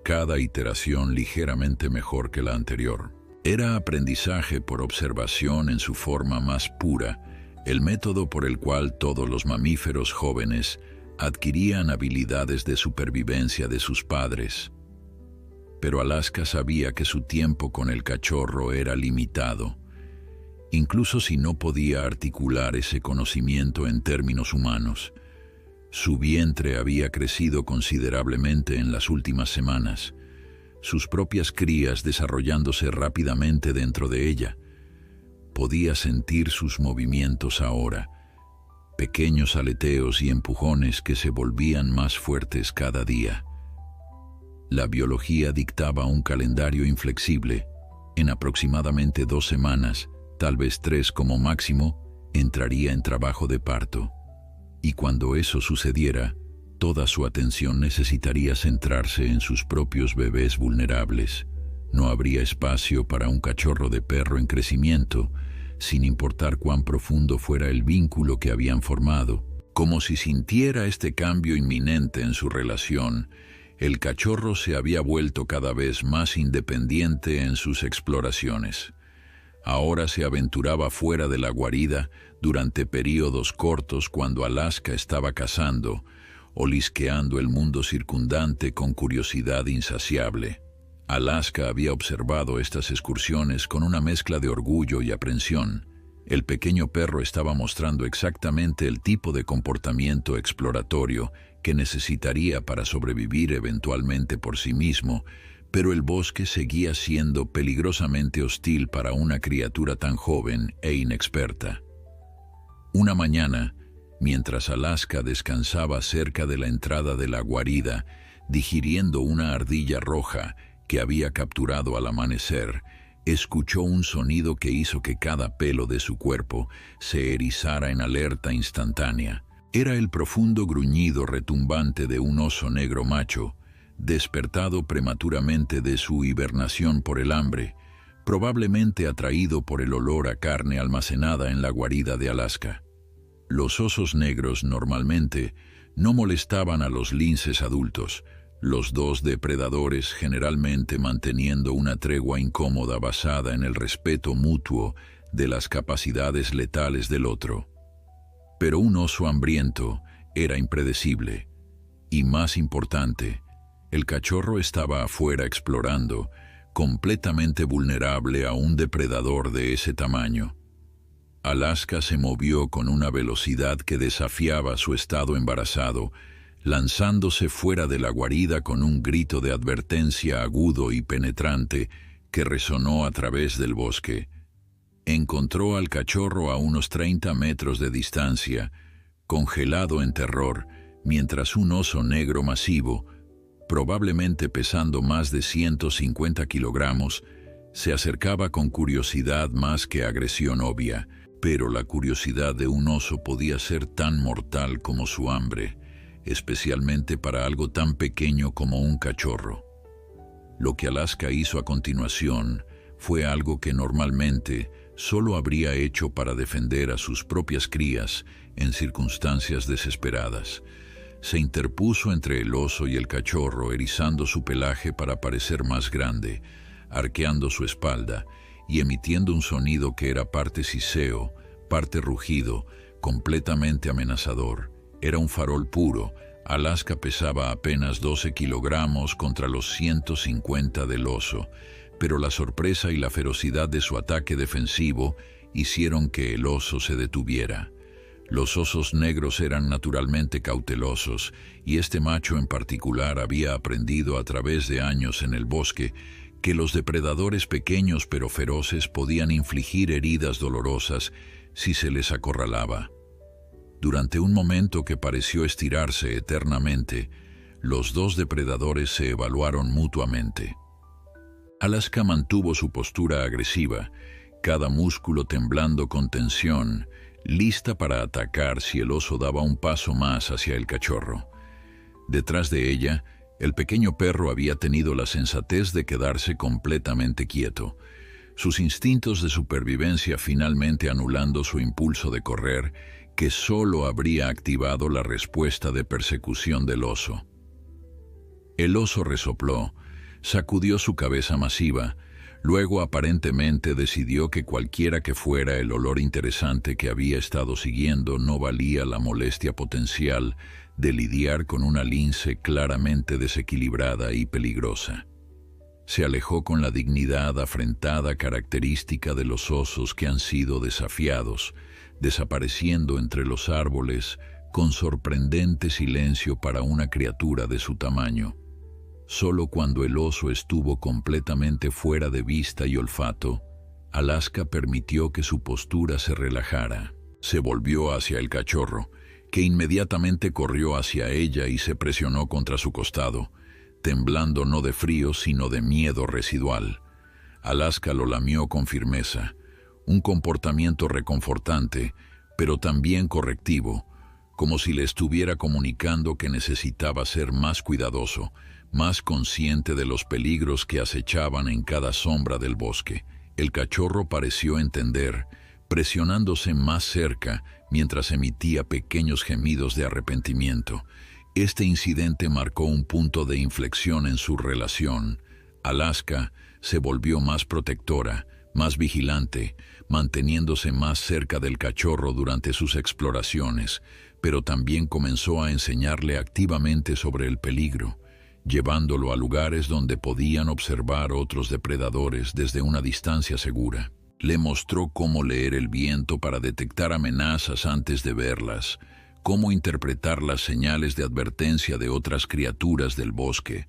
cada iteración ligeramente mejor que la anterior. Era aprendizaje por observación en su forma más pura, el método por el cual todos los mamíferos jóvenes adquirían habilidades de supervivencia de sus padres. Pero Alaska sabía que su tiempo con el cachorro era limitado, incluso si no podía articular ese conocimiento en términos humanos. Su vientre había crecido considerablemente en las últimas semanas, sus propias crías desarrollándose rápidamente dentro de ella. Podía sentir sus movimientos ahora, pequeños aleteos y empujones que se volvían más fuertes cada día. La biología dictaba un calendario inflexible. En aproximadamente 2 semanas, tal vez 3 como máximo, entraría en trabajo de parto. Y cuando eso sucediera, toda su atención necesitaría centrarse en sus propios bebés vulnerables. No habría espacio para un cachorro de perro en crecimiento, sin importar cuán profundo fuera el vínculo que habían formado. Como si sintiera este cambio inminente en su relación, el cachorro se había vuelto cada vez más independiente en sus exploraciones. Ahora se aventuraba fuera de la guarida durante períodos cortos cuando Alaska estaba cazando, olisqueando el mundo circundante con curiosidad insaciable. Alaska había observado estas excursiones con una mezcla de orgullo y aprensión. El pequeño perro estaba mostrando exactamente el tipo de comportamiento exploratorio que necesitaría para sobrevivir eventualmente por sí mismo, pero el bosque seguía siendo peligrosamente hostil para una criatura tan joven e inexperta. Una mañana, mientras Alaska descansaba cerca de la entrada de la guarida, digiriendo una ardilla roja que había capturado al amanecer, escuchó un sonido que hizo que cada pelo de su cuerpo se erizara en alerta instantánea. Era el profundo gruñido retumbante de un oso negro macho, despertado prematuramente de su hibernación por el hambre, probablemente atraído por el olor a carne almacenada en la guarida de Alaska. Los osos negros normalmente no molestaban a los linces adultos, los dos depredadores generalmente manteniendo una tregua incómoda basada en el respeto mutuo de las capacidades letales del otro. Pero un oso hambriento era impredecible, y más importante, el cachorro estaba afuera explorando, completamente vulnerable a un depredador de ese tamaño. Alaska se movió con una velocidad que desafiaba su estado embarazado, lanzándose fuera de la guarida con un grito de advertencia agudo y penetrante que resonó a través del bosque. Encontró al cachorro a unos 30 metros de distancia, congelado en terror, mientras un oso negro masivo, probablemente pesando más de 150 kilogramos, se acercaba con curiosidad más que agresión obvia, pero la curiosidad de un oso podía ser tan mortal como su hambre, especialmente para algo tan pequeño como un cachorro. Lo que Alaska hizo a continuación fue algo que normalmente solo habría hecho para defender a sus propias crías en circunstancias desesperadas. Se interpuso entre el oso y el cachorro, erizando su pelaje para parecer más grande, arqueando su espalda y emitiendo un sonido que era parte siseo, parte rugido, completamente amenazador. Era un farol puro. Alaska pesaba apenas 12 kilogramos contra los 150 del oso, pero la sorpresa y la ferocidad de su ataque defensivo hicieron que el oso se detuviera. Los osos negros eran naturalmente cautelosos, y este macho en particular había aprendido a través de años en el bosque que los depredadores pequeños pero feroces podían infligir heridas dolorosas si se les acorralaba. Durante un momento que pareció estirarse eternamente, los dos depredadores se evaluaron mutuamente. Alaska mantuvo su postura agresiva, cada músculo temblando con tensión, lista para atacar si el oso daba un paso más hacia el cachorro. Detrás de ella, el pequeño perro había tenido la sensatez de quedarse completamente quieto, sus instintos de supervivencia finalmente anulando su impulso de correr, que solo habría activado la respuesta de persecución del oso. El oso resopló, sacudió su cabeza masiva, luego aparentemente decidió que cualquiera que fuera el olor interesante que había estado siguiendo no valía la molestia potencial de lidiar con una lince claramente desequilibrada y peligrosa. Se alejó con la dignidad afrentada característica de los osos que han sido desafiados, desapareciendo entre los árboles con sorprendente silencio para una criatura de su tamaño. Solo cuando el oso estuvo completamente fuera de vista y olfato, Alaska permitió que su postura se relajara. Se volvió hacia el cachorro, que inmediatamente corrió hacia ella y se presionó contra su costado, temblando no de frío sino de miedo residual. Alaska lo lamió con firmeza, un comportamiento reconfortante, pero también correctivo, como si le estuviera comunicando que necesitaba ser más cuidadoso, más consciente de los peligros que acechaban en cada sombra del bosque. El cachorro pareció entender, presionándose más cerca mientras emitía pequeños gemidos de arrepentimiento. Este incidente marcó un punto de inflexión en su relación. Alaska se volvió más protectora, más vigilante, manteniéndose más cerca del cachorro durante sus exploraciones, pero también comenzó a enseñarle activamente sobre el peligro, llevándolo a lugares donde podían observar otros depredadores desde una distancia segura. Le mostró cómo leer el viento para detectar amenazas antes de verlas, cómo interpretar las señales de advertencia de otras criaturas del bosque,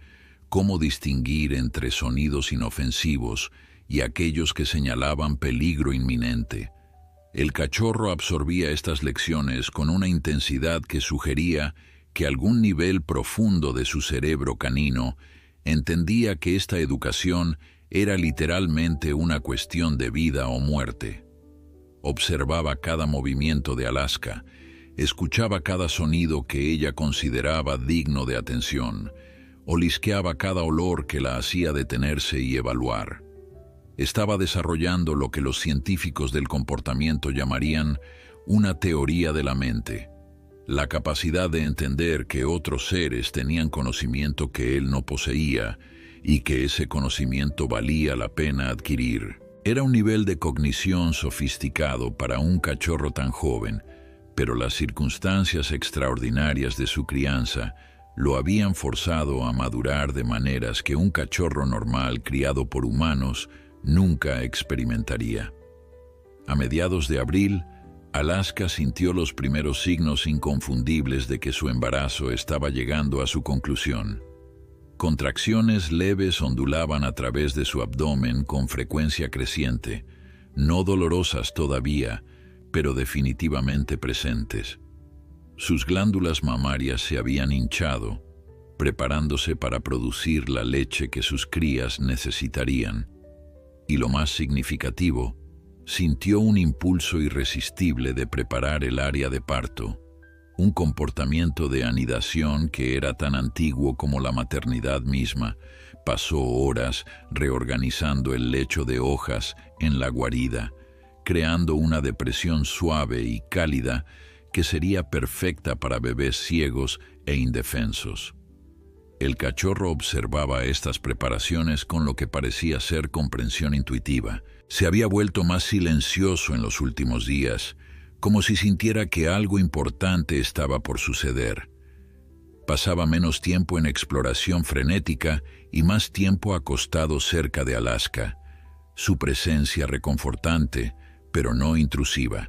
cómo distinguir entre sonidos inofensivos y aquellos que señalaban peligro inminente. El cachorro absorbía estas lecciones con una intensidad que sugería que algún nivel profundo de su cerebro canino entendía que esta educación era literalmente una cuestión de vida o muerte. Observaba cada movimiento de Alaska, escuchaba cada sonido que ella consideraba digno de atención, olisqueaba cada olor que la hacía detenerse y evaluar. Estaba desarrollando lo que los científicos del comportamiento llamarían una teoría de la mente, la capacidad de entender que otros seres tenían conocimiento que él no poseía y que ese conocimiento valía la pena adquirir. Era un nivel de cognición sofisticado para un cachorro tan joven, pero las circunstancias extraordinarias de su crianza lo habían forzado a madurar de maneras que un cachorro normal criado por humanos nunca experimentaría. A mediados de abril, Alaska sintió los primeros signos inconfundibles de que su embarazo estaba llegando a su conclusión. Contracciones leves ondulaban a través de su abdomen con frecuencia creciente, no dolorosas todavía, pero definitivamente presentes. Sus glándulas mamarias se habían hinchado, preparándose para producir la leche que sus crías necesitarían. Y lo más significativo, sintió un impulso irresistible de preparar el área de parto, un comportamiento de anidación que era tan antiguo como la maternidad misma. Pasó horas reorganizando el lecho de hojas en la guarida, creando una depresión suave y cálida que sería perfecta para bebés ciegos e indefensos. El cachorro observaba estas preparaciones con lo que parecía ser comprensión intuitiva. Se había vuelto más silencioso en los últimos días, como si sintiera que algo importante estaba por suceder. Pasaba menos tiempo en exploración frenética y más tiempo acostado cerca de Alaska, su presencia reconfortante, pero no intrusiva.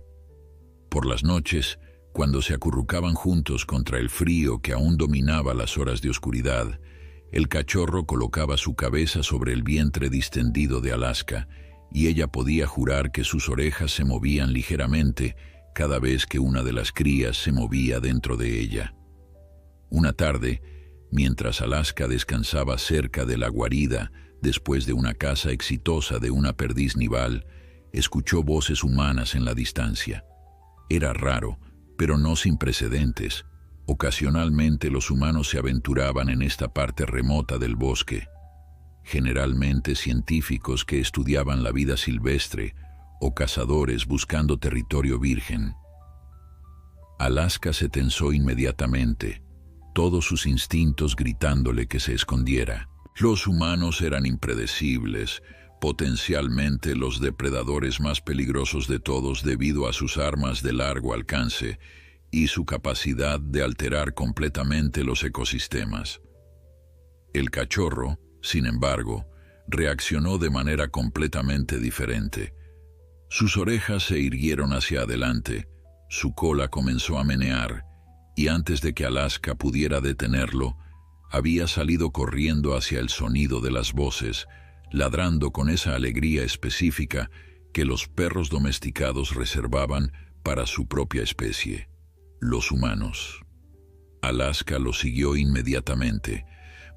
Por las noches, cuando se acurrucaban juntos contra el frío que aún dominaba las horas de oscuridad, el cachorro colocaba su cabeza sobre el vientre distendido de Alaska, y ella podía jurar que sus orejas se movían ligeramente cada vez que una de las crías se movía dentro de ella. Una tarde, mientras Alaska descansaba cerca de la guarida después de una caza exitosa de una perdiz nival, escuchó voces humanas en la distancia. Era raro, pero no sin precedentes. Ocasionalmente los humanos se aventuraban en esta parte remota del bosque, generalmente científicos que estudiaban la vida silvestre o cazadores buscando territorio virgen. Alaska se tensó inmediatamente, todos sus instintos gritándole que se escondiera. Los humanos eran impredecibles, potencialmente los depredadores más peligrosos de todos debido a sus armas de largo alcance y su capacidad de alterar completamente los ecosistemas. El cachorro, sin embargo, reaccionó de manera completamente diferente. Sus orejas se irguieron hacia adelante, su cola comenzó a menear, y antes de que Alaska pudiera detenerlo, había salido corriendo hacia el sonido de las voces, ladrando con esa alegría específica que los perros domesticados reservaban para su propia especie, los humanos. Alaska lo siguió inmediatamente,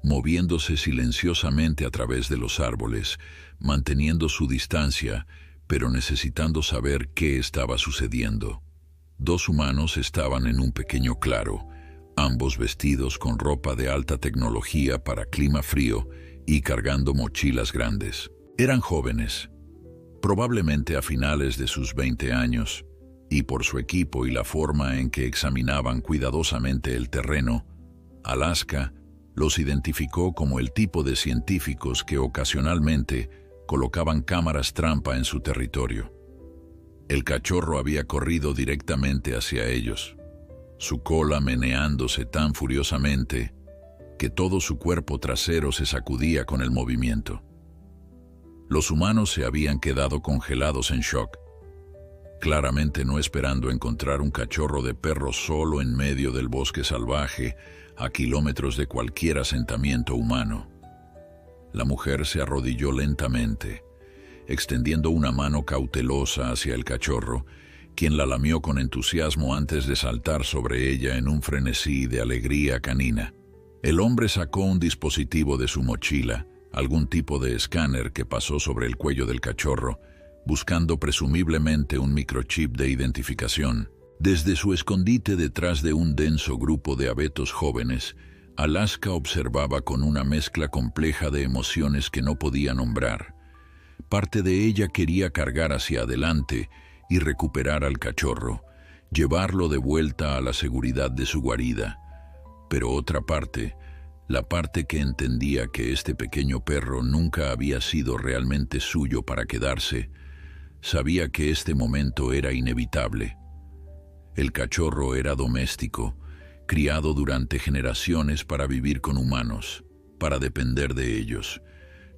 moviéndose silenciosamente a través de los árboles, manteniendo su distancia, pero necesitando saber qué estaba sucediendo. Dos humanos estaban en un pequeño claro, ambos vestidos con ropa de alta tecnología para clima frío y cargando mochilas grandes. Eran jóvenes, probablemente a finales de sus 20 años, y por su equipo y la forma en que examinaban cuidadosamente el terreno, Alaska los identificó como el tipo de científicos que ocasionalmente colocaban cámaras trampa en su territorio. El cachorro había corrido directamente hacia ellos, su cola meneándose tan furiosamente que todo su cuerpo trasero se sacudía con el movimiento. Los humanos se habían quedado congelados en shock, claramente no esperando encontrar un cachorro de perro solo en medio del bosque salvaje, a kilómetros de cualquier asentamiento humano. La mujer se arrodilló lentamente, extendiendo una mano cautelosa hacia el cachorro, quien la lamió con entusiasmo antes de saltar sobre ella en un frenesí de alegría canina. El hombre sacó un dispositivo de su mochila, algún tipo de escáner que pasó sobre el cuello del cachorro, buscando presumiblemente un microchip de identificación. Desde su escondite detrás de un denso grupo de abetos jóvenes, Alaska observaba con una mezcla compleja de emociones que no podía nombrar. Parte de ella quería cargar hacia adelante y recuperar al cachorro, llevarlo de vuelta a la seguridad de su guarida. Pero otra parte, la parte que entendía que este pequeño perro nunca había sido realmente suyo para quedarse, sabía que este momento era inevitable. El cachorro era doméstico, criado durante generaciones para vivir con humanos, para depender de ellos.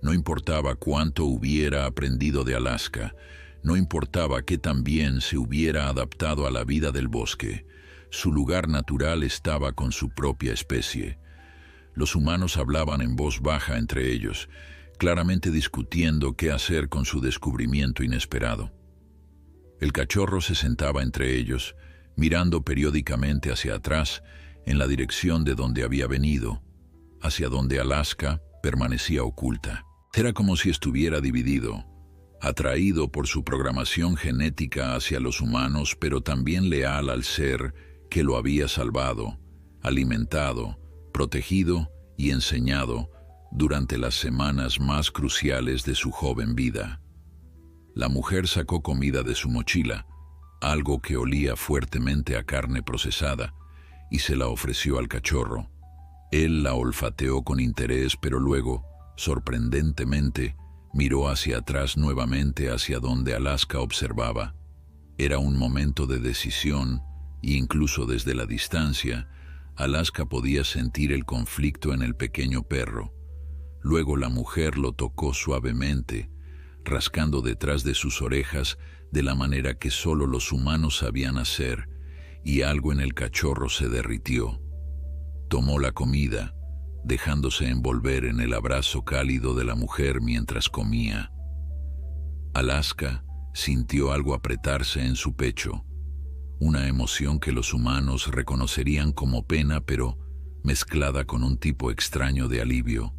No importaba cuánto hubiera aprendido de Alaska, no importaba que también se hubiera adaptado a la vida del bosque, su lugar natural estaba con su propia especie. Los humanos hablaban en voz baja entre ellos, claramente discutiendo qué hacer con su descubrimiento inesperado. El cachorro se sentaba entre ellos, mirando periódicamente hacia atrás, en la dirección de donde había venido, hacia donde Alaska permanecía oculta. Era como si estuviera dividido, atraído por su programación genética hacia los humanos, pero también leal al ser que lo había salvado, alimentado, protegido y enseñado durante las semanas más cruciales de su joven vida. La mujer sacó comida de su mochila, algo que olía fuertemente a carne procesada, y se la ofreció al cachorro. Él la olfateó con interés, pero luego, sorprendentemente, miró hacia atrás nuevamente hacia donde Alaska observaba. Era un momento de decisión, e incluso desde la distancia, Alaska podía sentir el conflicto en el pequeño perro. Luego la mujer lo tocó suavemente, rascando detrás de sus orejas de la manera que solo los humanos sabían hacer, y algo en el cachorro se derritió. Tomó la comida, dejándose envolver en el abrazo cálido de la mujer mientras comía. Alaska sintió algo apretarse en su pecho, una emoción que los humanos reconocerían como pena, pero mezclada con un tipo extraño de alivio.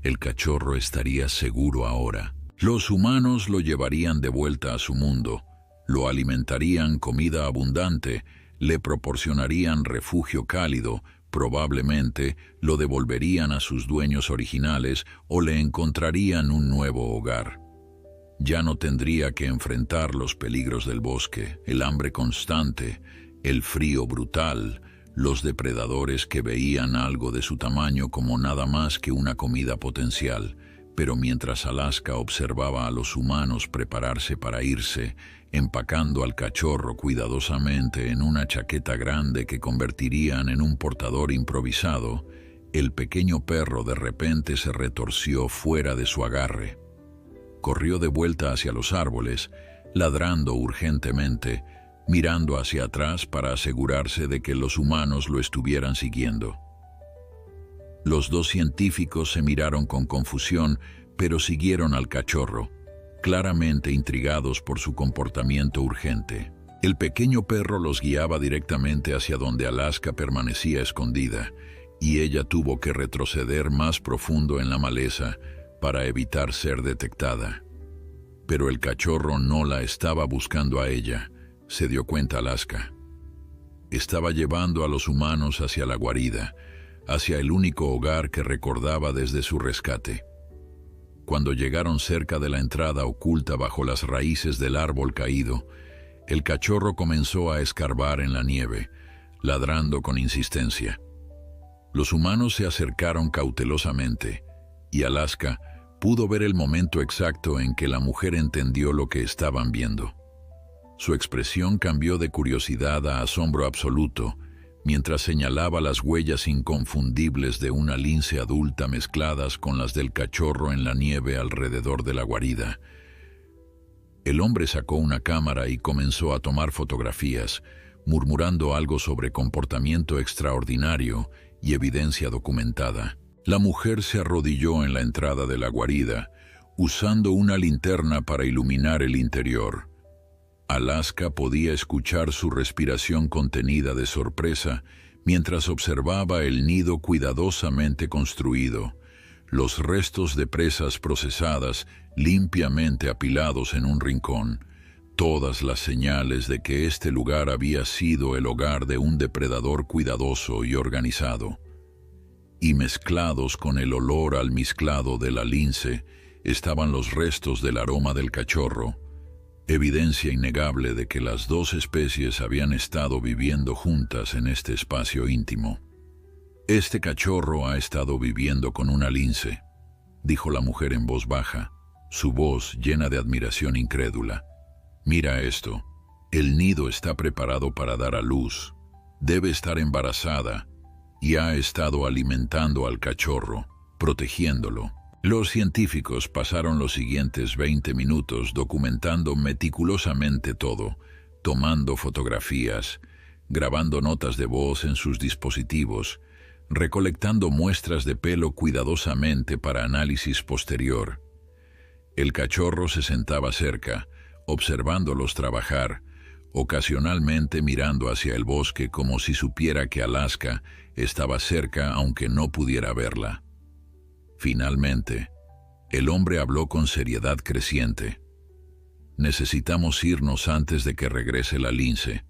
El cachorro estaría seguro ahora. Los humanos lo llevarían de vuelta a su mundo, lo alimentarían comida abundante, le proporcionarían refugio cálido, probablemente lo devolverían a sus dueños originales o le encontrarían un nuevo hogar. Ya no tendría que enfrentar los peligros del bosque, el hambre constante, el frío brutal, los depredadores que veían algo de su tamaño como nada más que una comida potencial. Pero mientras Alaska observaba a los humanos prepararse para irse, empacando al cachorro cuidadosamente en una chaqueta grande que convertirían en un portador improvisado, El pequeño perro de repente se retorció fuera de su agarre. Corrió de vuelta hacia los árboles, ladrando urgentemente, mirando hacia atrás para asegurarse de que los humanos lo estuvieran siguiendo. Los dos científicos se miraron con confusión, pero siguieron al cachorro, claramente intrigados por su comportamiento urgente. El pequeño perro los guiaba directamente hacia donde Alaska permanecía escondida, y ella tuvo que retroceder más profundo en la maleza para evitar ser detectada. Pero el cachorro no la estaba buscando a ella, se dio cuenta Alaska. Estaba llevando a los humanos hacia la guarida, hacia el único hogar que recordaba desde su rescate. Cuando llegaron cerca de la entrada oculta bajo las raíces del árbol caído, el cachorro comenzó a escarbar en la nieve, ladrando con insistencia. Los humanos se acercaron cautelosamente, y Alaska pudo ver el momento exacto en que la mujer entendió lo que estaban viendo. Su expresión cambió de curiosidad a asombro absoluto, mientras señalaba las huellas inconfundibles de una lince adulta mezcladas con las del cachorro en la nieve alrededor de la guarida. El hombre sacó una cámara y comenzó a tomar fotografías, murmurando algo sobre comportamiento extraordinario y evidencia documentada. La mujer se arrodilló en la entrada de la guarida, usando una linterna para iluminar el interior. Alaska podía escuchar su respiración contenida de sorpresa mientras observaba el nido cuidadosamente construido, los restos de presas procesadas limpiamente apilados en un rincón, todas las señales de que este lugar había sido el hogar de un depredador cuidadoso y organizado. Y mezclados con el olor almizclado de la lince estaban los restos del aroma del cachorro, evidencia innegable de que las dos especies habían estado viviendo juntas en este espacio íntimo. «Este cachorro ha estado viviendo con una lince», dijo la mujer en voz baja, su voz llena de admiración incrédula. «Mira esto, el nido está preparado para dar a luz, debe estar embarazada y ha estado alimentando al cachorro, protegiéndolo». Los científicos pasaron los siguientes 20 minutos documentando meticulosamente todo, tomando fotografías, grabando notas de voz en sus dispositivos, recolectando muestras de pelo cuidadosamente para análisis posterior. El cachorro se sentaba cerca, observándolos trabajar, ocasionalmente mirando hacia el bosque como si supiera que Alaska estaba cerca aunque no pudiera verla. Finalmente, el hombre habló con seriedad creciente. «Necesitamos irnos antes de que regrese la lince.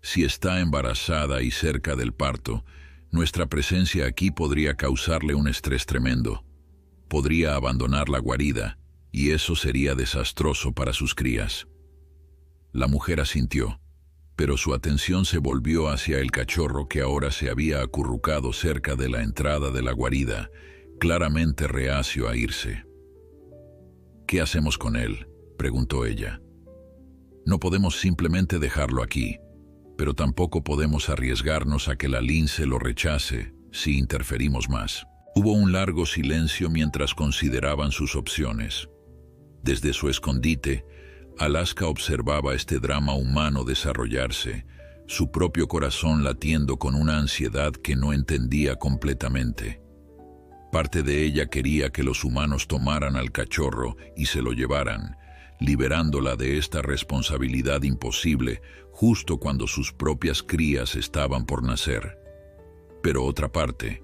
Si está embarazada y cerca del parto, nuestra presencia aquí podría causarle un estrés tremendo. Podría abandonar la guarida, y eso sería desastroso para sus crías». La mujer asintió, pero su atención se volvió hacia el cachorro que ahora se había acurrucado cerca de la entrada de la guarida, claramente reacio a irse. «¿Qué hacemos con él?», preguntó ella. «No podemos simplemente dejarlo aquí, pero tampoco podemos arriesgarnos a que la lince lo rechace si interferimos más». Hubo un largo silencio mientras consideraban sus opciones. Desde su escondite, Alaska observaba este drama humano desarrollarse, su propio corazón latiendo con una ansiedad que no entendía completamente. Parte de ella quería que los humanos tomaran al cachorro y se lo llevaran, liberándola de esta responsabilidad imposible justo cuando sus propias crías estaban por nacer. Pero otra parte,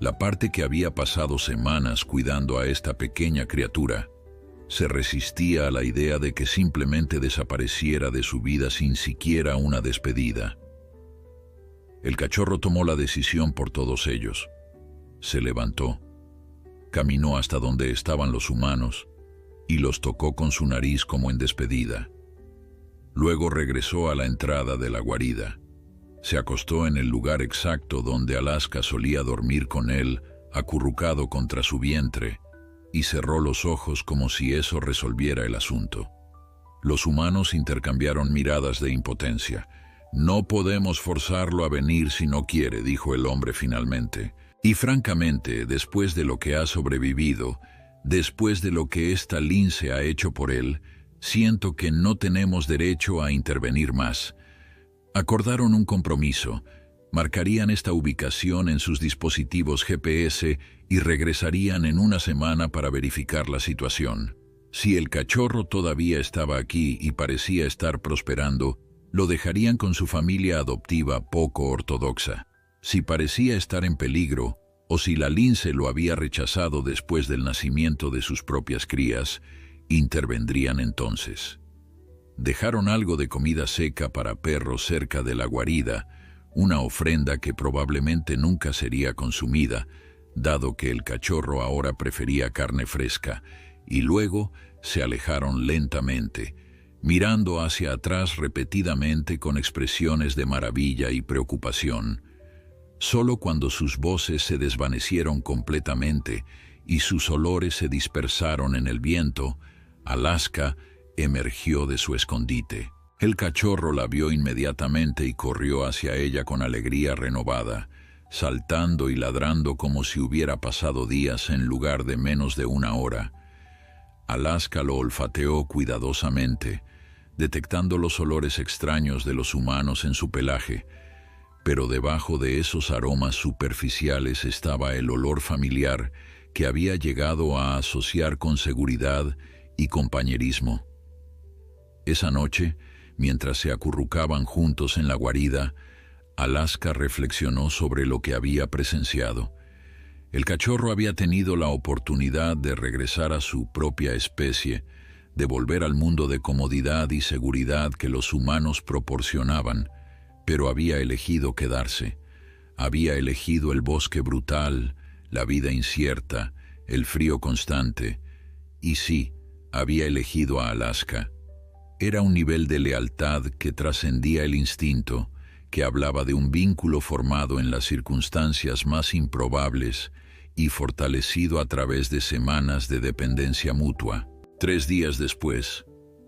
la parte que había pasado semanas cuidando a esta pequeña criatura, se resistía a la idea de que simplemente desapareciera de su vida sin siquiera una despedida. El cachorro tomó la decisión por todos ellos. Se levantó, caminó hasta donde estaban los humanos y los tocó con su nariz como en despedida. Luego regresó a la entrada de la guarida. Se acostó en el lugar exacto donde Alaska solía dormir con él, acurrucado contra su vientre, y cerró los ojos como si eso resolviera el asunto. Los humanos intercambiaron miradas de impotencia. «No podemos forzarlo a venir si no quiere», dijo el hombre finalmente. Y francamente, después de lo que ha sobrevivido, después de lo que esta lince ha hecho por él, siento que no tenemos derecho a intervenir más. Acordaron un compromiso. Marcarían esta ubicación en sus dispositivos GPS y regresarían en una semana para verificar la situación. Si el cachorro todavía estaba aquí y parecía estar prosperando, lo dejarían con su familia adoptiva poco ortodoxa. Si parecía estar en peligro, o si la lince lo había rechazado después del nacimiento de sus propias crías, intervendrían entonces. Dejaron algo de comida seca para perros cerca de la guarida, una ofrenda que probablemente nunca sería consumida, dado que el cachorro ahora prefería carne fresca, y luego se alejaron lentamente, mirando hacia atrás repetidamente con expresiones de maravilla y preocupación. Solo cuando sus voces se desvanecieron completamente y sus olores se dispersaron en el viento, Alaska emergió de su escondite. El cachorro la vio inmediatamente y corrió hacia ella con alegría renovada, saltando y ladrando como si hubiera pasado días en lugar de menos de una hora. Alaska lo olfateó cuidadosamente, detectando los olores extraños de los humanos en su pelaje, pero debajo de esos aromas superficiales estaba el olor familiar que había llegado a asociar con seguridad y compañerismo. Esa noche, mientras se acurrucaban juntos en la guarida, Alaska reflexionó sobre lo que había presenciado. El cachorro había tenido la oportunidad de regresar a su propia especie, de volver al mundo de comodidad y seguridad que los humanos proporcionaban, pero había elegido quedarse. Había elegido el bosque brutal, la vida incierta, el frío constante, y sí, había elegido a Alaska. Era un nivel de lealtad que trascendía el instinto, que hablaba de un vínculo formado en las circunstancias más improbables y fortalecido a través de semanas de dependencia mutua. 3 días después,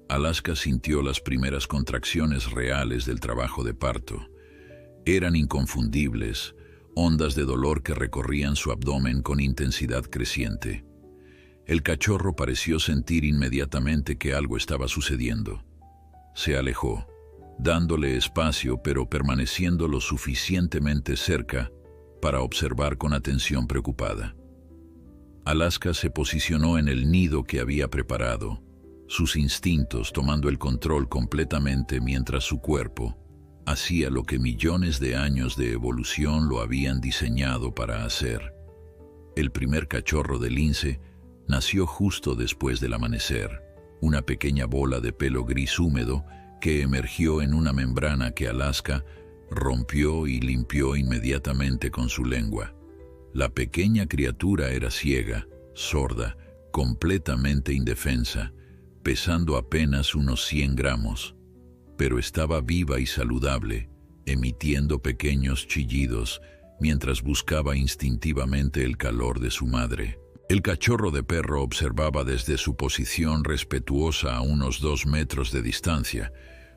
Alaska sintió las primeras contracciones reales del trabajo de parto. Eran inconfundibles, ondas de dolor que recorrían su abdomen con intensidad creciente. El cachorro pareció sentir inmediatamente que algo estaba sucediendo. Se alejó, dándole espacio pero permaneciendo lo suficientemente cerca para observar con atención preocupada. Alaska se posicionó en el nido que había preparado, sus instintos tomando el control completamente mientras su cuerpo hacía lo que millones de años de evolución lo habían diseñado para hacer. El primer cachorro de lince nació justo después del amanecer, una pequeña bola de pelo gris húmedo que emergió en una membrana que Alaska rompió y limpió inmediatamente con su lengua. La pequeña criatura era ciega, sorda, completamente indefensa, pesando apenas unos 100 gramos, pero estaba viva y saludable, emitiendo pequeños chillidos mientras buscaba instintivamente el calor de su madre. El cachorro de perro observaba desde su posición respetuosa a unos 2 metros de distancia,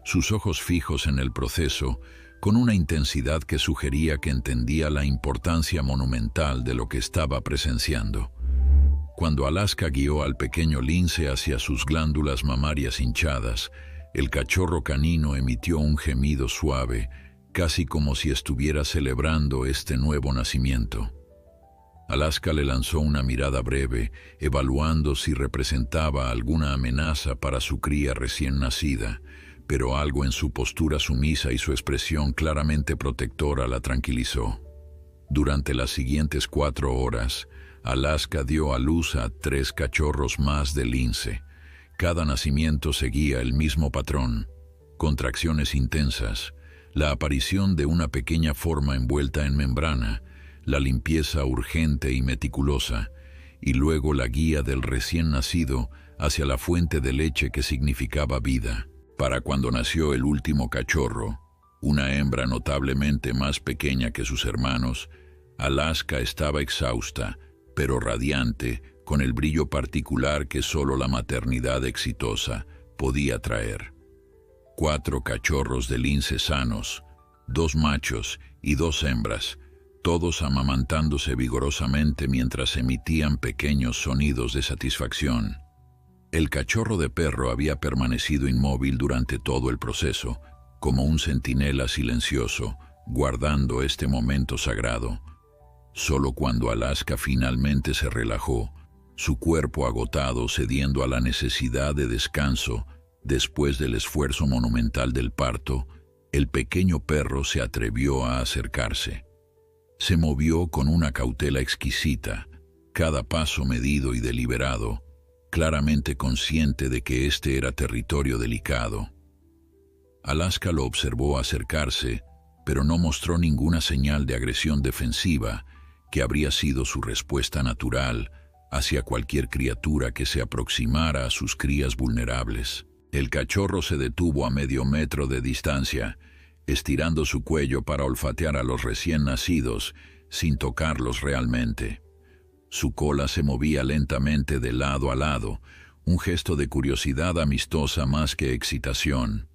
sus ojos fijos en el proceso, con una intensidad que sugería que entendía la importancia monumental de lo que estaba presenciando. Cuando Alaska guió al pequeño lince hacia sus glándulas mamarias hinchadas, el cachorro canino emitió un gemido suave, casi como si estuviera celebrando este nuevo nacimiento. Alaska le lanzó una mirada breve, evaluando si representaba alguna amenaza para su cría recién nacida, pero algo en su postura sumisa y su expresión claramente protectora la tranquilizó. Durante las siguientes 4 horas, Alaska dio a luz a 3 cachorros más de lince. Cada nacimiento seguía el mismo patrón: contracciones intensas, la aparición de una pequeña forma envuelta en membrana, la limpieza urgente y meticulosa, y luego la guía del recién nacido hacia la fuente de leche que significaba vida. Para cuando nació el último cachorro, una hembra notablemente más pequeña que sus hermanos, Alaska estaba exhausta, pero radiante, con el brillo particular que solo la maternidad exitosa podía traer. 4 cachorros de lince sanos, 2 machos y 2 hembras, todos amamantándose vigorosamente mientras emitían pequeños sonidos de satisfacción. El cachorro de perro había permanecido inmóvil durante todo el proceso, como un centinela silencioso, guardando este momento sagrado. Solo cuando Alaska finalmente se relajó, su cuerpo agotado cediendo a la necesidad de descanso después del esfuerzo monumental del parto, el pequeño perro se atrevió a acercarse. Se movió con una cautela exquisita, cada paso medido y deliberado, claramente consciente de que este era territorio delicado. Alaska lo observó acercarse, pero no mostró ninguna señal de agresión defensiva, que habría sido su respuesta natural hacia cualquier criatura que se aproximara a sus crías vulnerables. El cachorro se detuvo a medio metro de distancia, estirando su cuello para olfatear a los recién nacidos, sin tocarlos realmente. Su cola se movía lentamente de lado a lado, un gesto de curiosidad amistosa más que excitación.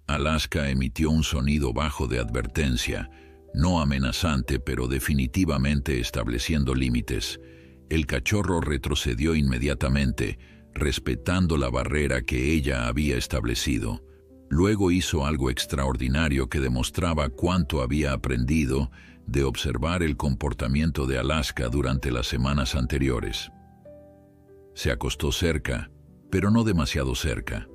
Alaska emitió un sonido bajo de advertencia, no amenazante pero definitivamente estableciendo límites. El cachorro retrocedió inmediatamente, respetando la barrera que ella había establecido. Luego hizo algo extraordinario que demostraba cuánto había aprendido de observar el comportamiento de Alaska durante las semanas anteriores. Se acostó cerca, pero no demasiado cerca,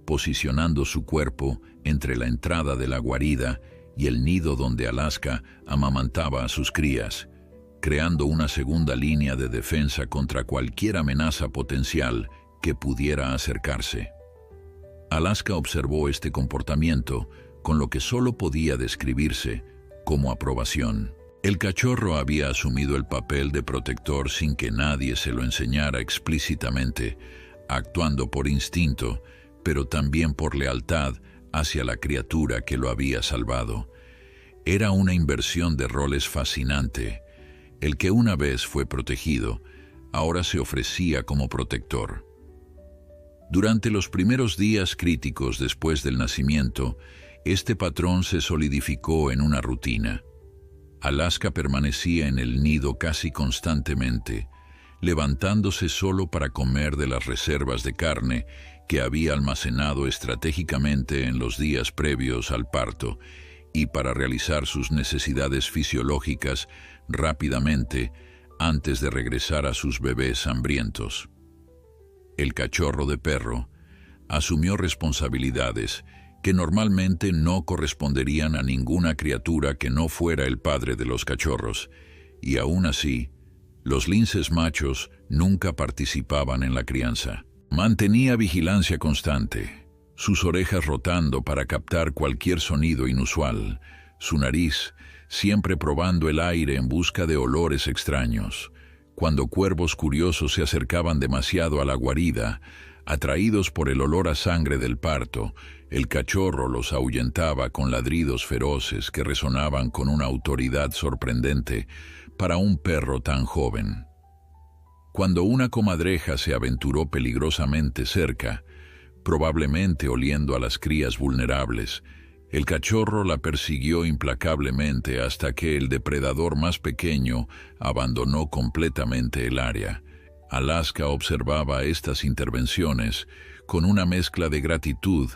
posicionando su cuerpo entre la entrada de la guarida y el nido donde Alaska amamantaba a sus crías, creando una segunda línea de defensa contra cualquier amenaza potencial que pudiera acercarse. Alaska observó este comportamiento con lo que solo podía describirse como aprobación. El cachorro había asumido el papel de protector sin que nadie se lo enseñara explícitamente, actuando por instinto, pero también por lealtad hacia la criatura que lo había salvado. Era una inversión de roles fascinante. El que una vez fue protegido, ahora se ofrecía como protector. Durante los primeros días críticos después del nacimiento, este patrón se solidificó en una rutina. Alaska permanecía en el nido casi constantemente, levantándose solo para comer de las reservas de carne que había almacenado estratégicamente en los días previos al parto y para realizar sus necesidades fisiológicas rápidamente antes de regresar a sus bebés hambrientos. El cachorro de perro asumió responsabilidades que normalmente no corresponderían a ninguna criatura que no fuera el padre de los cachorros, y aún así, los linces machos nunca participaban en la crianza. Mantenía vigilancia constante, sus orejas rotando para captar cualquier sonido inusual, su nariz siempre probando el aire en busca de olores extraños. Cuando cuervos curiosos se acercaban demasiado a la guarida, atraídos por el olor a sangre del parto, el cachorro los ahuyentaba con ladridos feroces que resonaban con una autoridad sorprendente para un perro tan joven. Cuando una comadreja se aventuró peligrosamente cerca, probablemente oliendo a las crías vulnerables, el cachorro la persiguió implacablemente hasta que el depredador más pequeño abandonó completamente el área. Alaska observaba estas intervenciones con una mezcla de gratitud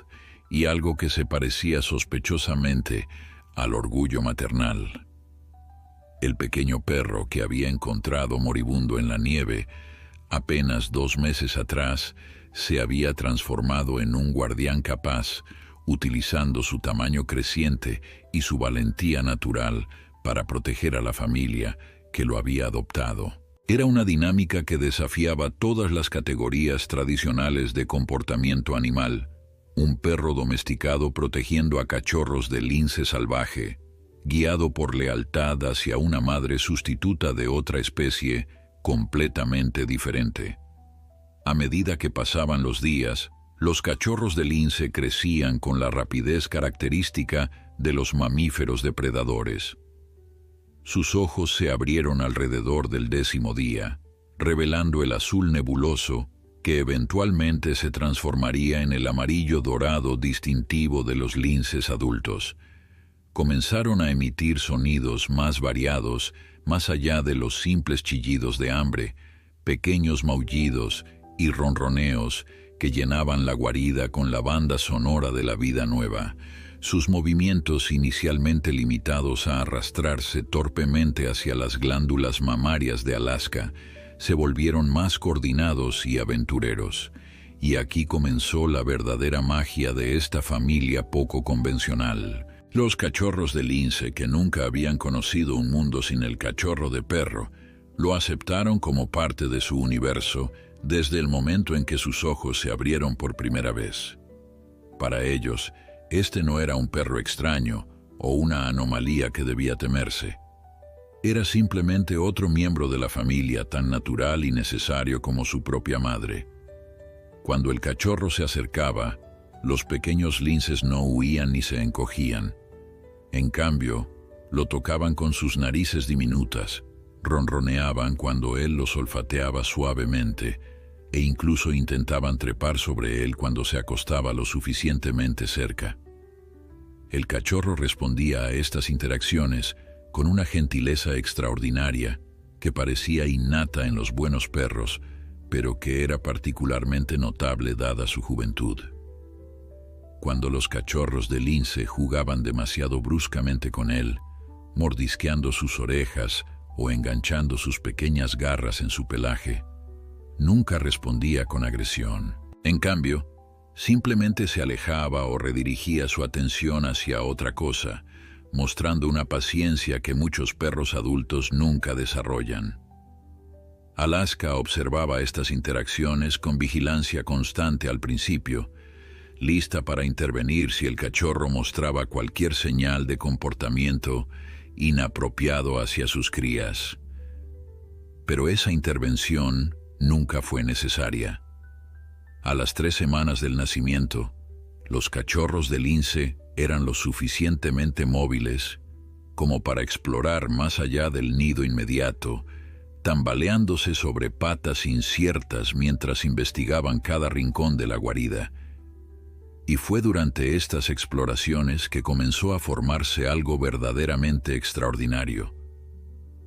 y algo que se parecía sospechosamente al orgullo maternal. El pequeño perro que había encontrado moribundo en la nieve apenas 2 meses atrás se había transformado en un guardián capaz, utilizando su tamaño creciente y su valentía natural para proteger a la familia que lo había adoptado. Era una dinámica que desafiaba todas las categorías tradicionales de comportamiento animal. Un perro domesticado protegiendo a cachorros de lince salvaje, guiado por lealtad hacia una madre sustituta de otra especie completamente diferente. A medida que pasaban los días, los cachorros de lince crecían con la rapidez característica de los mamíferos depredadores. Sus ojos se abrieron alrededor del 10º día, revelando el azul nebuloso que eventualmente se transformaría en el amarillo dorado distintivo de los linces adultos. comenzaron a emitir sonidos más variados, más allá de los simples chillidos de hambre, pequeños maullidos y ronroneos que llenaban la guarida con la banda sonora de la vida nueva. Sus movimientos, inicialmente limitados a arrastrarse torpemente hacia las glándulas mamarias de Alaska, se volvieron más coordinados y aventureros. Y aquí comenzó la verdadera magia de esta familia poco convencional. Los cachorros de lince, que nunca habían conocido un mundo sin el cachorro de perro, lo aceptaron como parte de su universo desde el momento en que sus ojos se abrieron por primera vez. Para ellos, este no era un perro extraño o una anomalía que debía temerse. Era simplemente otro miembro de la familia tan natural y necesario como su propia madre. Cuando el cachorro se acercaba, los pequeños linces no huían ni se encogían. En cambio, lo tocaban con sus narices diminutas, ronroneaban cuando él los olfateaba suavemente e incluso intentaban trepar sobre él cuando se acostaba lo suficientemente cerca. El cachorro respondía a estas interacciones con una gentileza extraordinaria que parecía innata en los buenos perros, pero que era particularmente notable dada su juventud. Cuando los cachorros de lince jugaban demasiado bruscamente con él, mordisqueando sus orejas o enganchando sus pequeñas garras en su pelaje, nunca respondía con agresión. En cambio, simplemente se alejaba o redirigía su atención hacia otra cosa, mostrando una paciencia que muchos perros adultos nunca desarrollan. Alaska observaba estas interacciones con vigilancia constante al principio, lista para intervenir si el cachorro mostraba cualquier señal de comportamiento inapropiado hacia sus crías. Pero esa intervención nunca fue necesaria. A las 3 semanas del nacimiento, los cachorros de lince eran lo suficientemente móviles como para explorar más allá del nido inmediato, tambaleándose sobre patas inciertas mientras investigaban cada rincón de la guarida. Y fue durante estas exploraciones que comenzó a formarse algo verdaderamente extraordinario.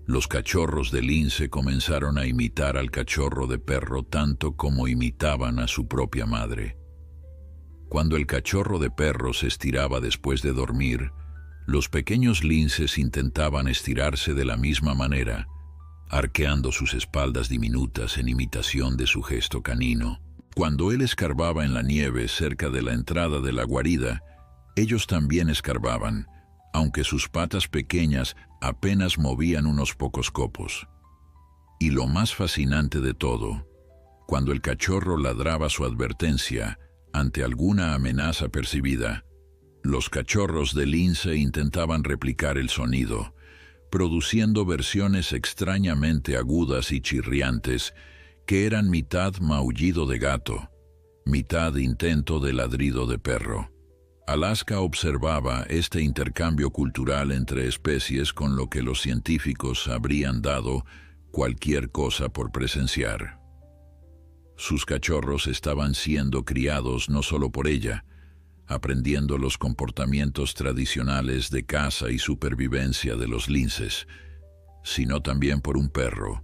Los cachorros de lince comenzaron a imitar al cachorro de perro tanto como imitaban a su propia madre. Cuando el cachorro de perro se estiraba después de dormir, los pequeños linces intentaban estirarse de la misma manera, arqueando sus espaldas diminutas en imitación de su gesto canino. Cuando él escarbaba en la nieve cerca de la entrada de la guarida, ellos también escarbaban, aunque sus patas pequeñas apenas movían unos pocos copos. Y lo más fascinante de todo, cuando el cachorro ladraba su advertencia ante alguna amenaza percibida, los cachorros de lince intentaban replicar el sonido, produciendo versiones extrañamente agudas y chirriantes que eran mitad maullido de gato, mitad intento de ladrido de perro. Alaska observaba este intercambio cultural entre especies con lo que los científicos habrían dado cualquier cosa por presenciar. Sus cachorros estaban siendo criados no solo por ella, aprendiendo los comportamientos tradicionales de caza y supervivencia de los linces, sino también por un perro,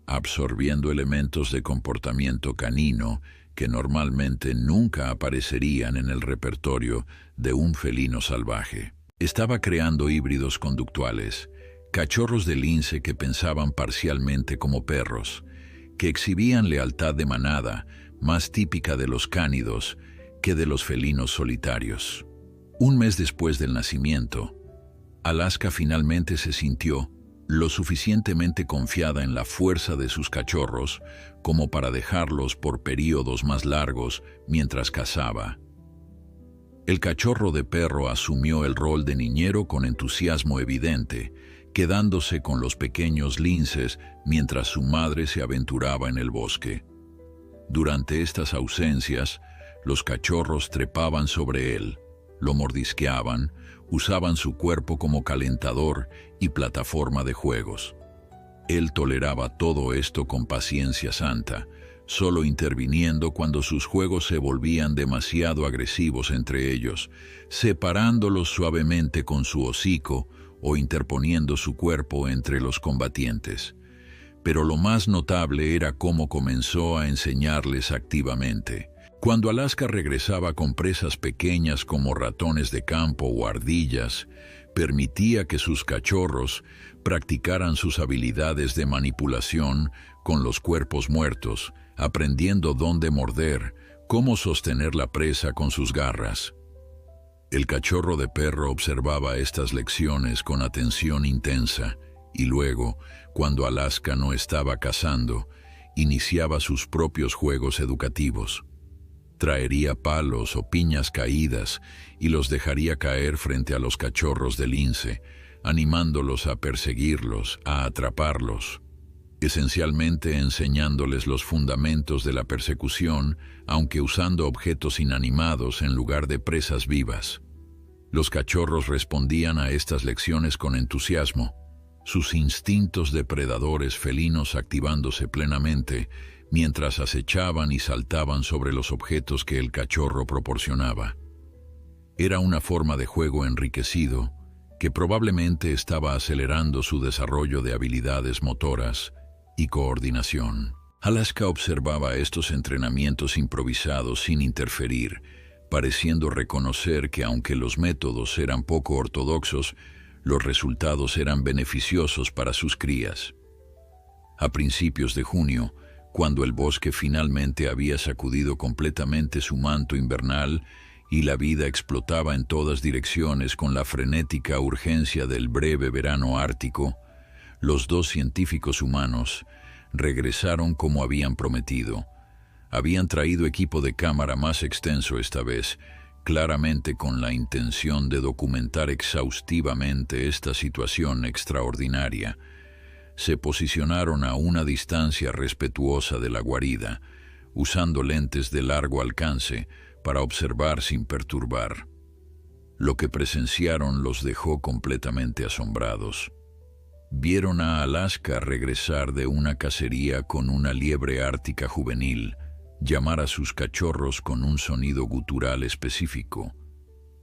absorbiendo elementos de comportamiento canino que normalmente nunca aparecerían en el repertorio de un felino salvaje. Estaba creando híbridos conductuales, cachorros de lince que pensaban parcialmente como perros, que exhibían lealtad de manada, más típica de los cánidos que de los felinos solitarios. Un mes después del nacimiento, Alaska finalmente se sintió lo suficientemente confiada en la fuerza de sus cachorros como para dejarlos por períodos más largos mientras cazaba. El cachorro de perro asumió el rol de niñero con entusiasmo evidente, quedándose con los pequeños linces mientras su madre se aventuraba en el bosque. Durante estas ausencias, los cachorros trepaban sobre él, lo mordisqueaban, usaban su cuerpo como calentador y plataforma de juegos. Él toleraba todo esto con paciencia santa, solo interviniendo cuando sus juegos se volvían demasiado agresivos entre ellos, separándolos suavemente con su hocico o interponiendo su cuerpo entre los combatientes. Pero lo más notable era cómo comenzó a enseñarles activamente. Cuando Alaska regresaba con presas pequeñas como ratones de campo o ardillas, permitía que sus cachorros practicaran sus habilidades de manipulación con los cuerpos muertos, aprendiendo dónde morder, cómo sostener la presa con sus garras. El cachorro de perro observaba estas lecciones con atención intensa y luego, cuando Alaska no estaba cazando, iniciaba sus propios juegos educativos. Traería palos o piñas caídas y los dejaría caer frente a los cachorros de lince, animándolos a perseguirlos, a atraparlos, esencialmente enseñándoles los fundamentos de la persecución, aunque usando objetos inanimados en lugar de presas vivas. Los cachorros respondían a estas lecciones con entusiasmo, sus instintos depredadores felinos activándose plenamente, mientras acechaban y saltaban sobre los objetos que el cachorro proporcionaba. Era una forma de juego enriquecido que probablemente estaba acelerando su desarrollo de habilidades motoras y coordinación. Alaska observaba estos entrenamientos improvisados sin interferir, pareciendo reconocer que aunque los métodos eran poco ortodoxos, los resultados eran beneficiosos para sus crías. A principios de junio, cuando el bosque finalmente había sacudido completamente su manto invernal y la vida explotaba en todas direcciones con la frenética urgencia del breve verano ártico, los dos científicos humanos regresaron como habían prometido. Habían traído equipo de cámara más extenso esta vez, claramente con la intención de documentar exhaustivamente esta situación extraordinaria. Se posicionaron a una distancia respetuosa de la guarida, usando lentes de largo alcance para observar sin perturbar. Lo que presenciaron los dejó completamente asombrados. Vieron a Alaska regresar de una cacería con una liebre ártica juvenil, llamar a sus cachorros con un sonido gutural específico,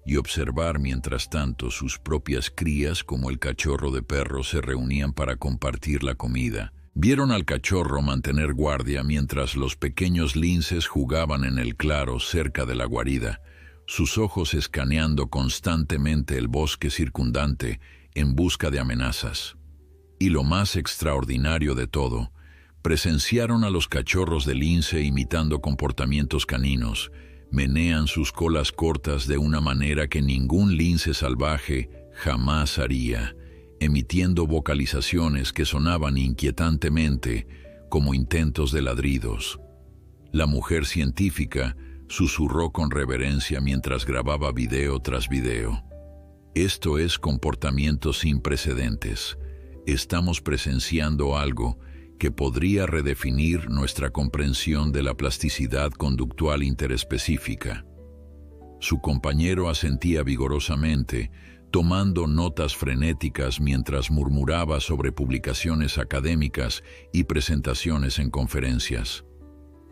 y observar mientras tanto sus propias crías como el cachorro de perro se reunían para compartir la comida. Vieron al cachorro mantener guardia mientras los pequeños linces jugaban en el claro cerca de la guarida, sus ojos escaneando constantemente el bosque circundante en busca de amenazas. Y lo más extraordinario de todo, presenciaron a los cachorros de lince imitando comportamientos caninos. Menean sus colas cortas de una manera que ningún lince salvaje jamás haría, emitiendo vocalizaciones que sonaban inquietantemente como intentos de ladridos. La mujer científica susurró con reverencia mientras grababa video tras video. Esto es comportamiento sin precedentes. Estamos presenciando algo que podría redefinir nuestra comprensión de la plasticidad conductual interespecífica. Su compañero asentía vigorosamente, tomando notas frenéticas mientras murmuraba sobre publicaciones académicas y presentaciones en conferencias.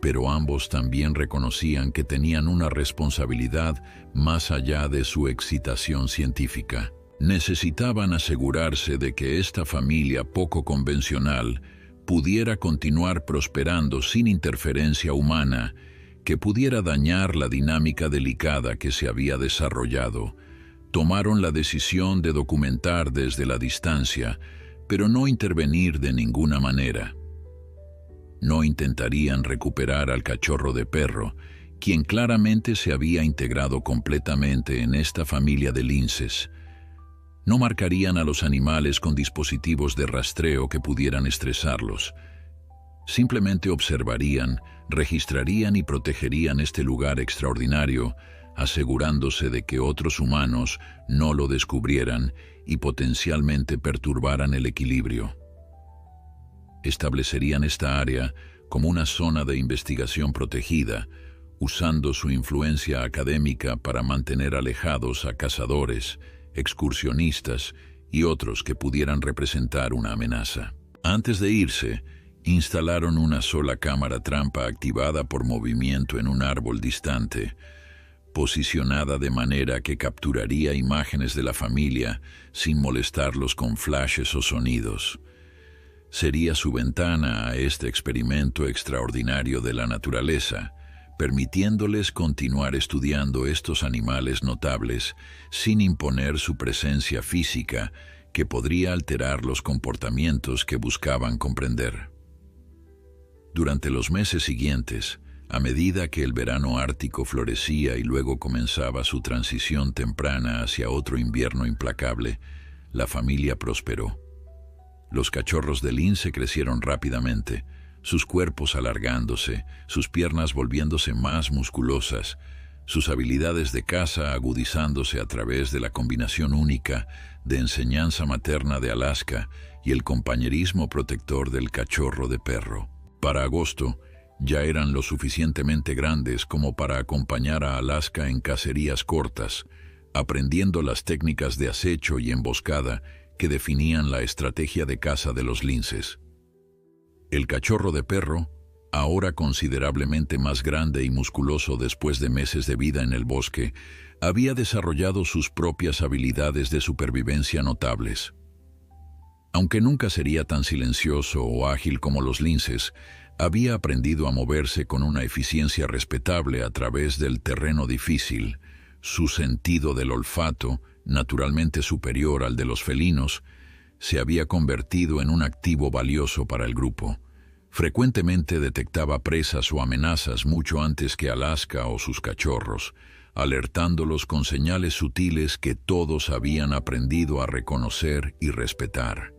Pero ambos también reconocían que tenían una responsabilidad más allá de su excitación científica. Necesitaban asegurarse de que esta familia poco convencional pudiera continuar prosperando sin interferencia humana que pudiera dañar la dinámica delicada que se había desarrollado. Tomaron la decisión de documentar desde la distancia, pero no intervenir de ninguna manera. No intentarían recuperar al cachorro de perro, quien claramente se había integrado completamente en esta familia de linces. No marcarían a los animales con dispositivos de rastreo que pudieran estresarlos. Simplemente observarían, registrarían y protegerían este lugar extraordinario, asegurándose de que otros humanos no lo descubrieran y potencialmente perturbaran el equilibrio. Establecerían esta área como una zona de investigación protegida, usando su influencia académica para mantener alejados a cazadores, excursionistas y otros que pudieran representar una amenaza. Antes de irse, Instalaron una sola cámara trampa activada por movimiento en un árbol distante, posicionada de manera que capturaría imágenes de la familia sin molestarlos con flashes o sonidos. Sería su ventana a este experimento extraordinario de la naturaleza, permitiéndoles continuar estudiando estos animales notables sin imponer su presencia física que podría alterar los comportamientos que buscaban comprender. Durante los meses siguientes, a medida que el verano ártico florecía y luego comenzaba su transición temprana hacia otro invierno implacable, la familia prosperó. Los cachorros de lince crecieron rápidamente, sus cuerpos alargándose, sus piernas volviéndose más musculosas, sus habilidades de caza agudizándose a través de la combinación única de enseñanza materna de Alaska y el compañerismo protector del cachorro de perro. Para agosto, ya eran lo suficientemente grandes como para acompañar a Alaska en cacerías cortas, aprendiendo las técnicas de acecho y emboscada que definían la estrategia de caza de los linces. El cachorro de perro, ahora considerablemente más grande y musculoso después de meses de vida en el bosque, había desarrollado sus propias habilidades de supervivencia notables. Aunque nunca sería tan silencioso o ágil como los linces, había aprendido a moverse con una eficiencia respetable a través del terreno difícil. Su sentido del olfato, naturalmente superior al de los felinos, se había convertido en un activo valioso para el grupo. Frecuentemente detectaba presas o amenazas mucho antes que Alaska o sus cachorros, alertándolos con señales sutiles que todos habían aprendido a reconocer y respetar.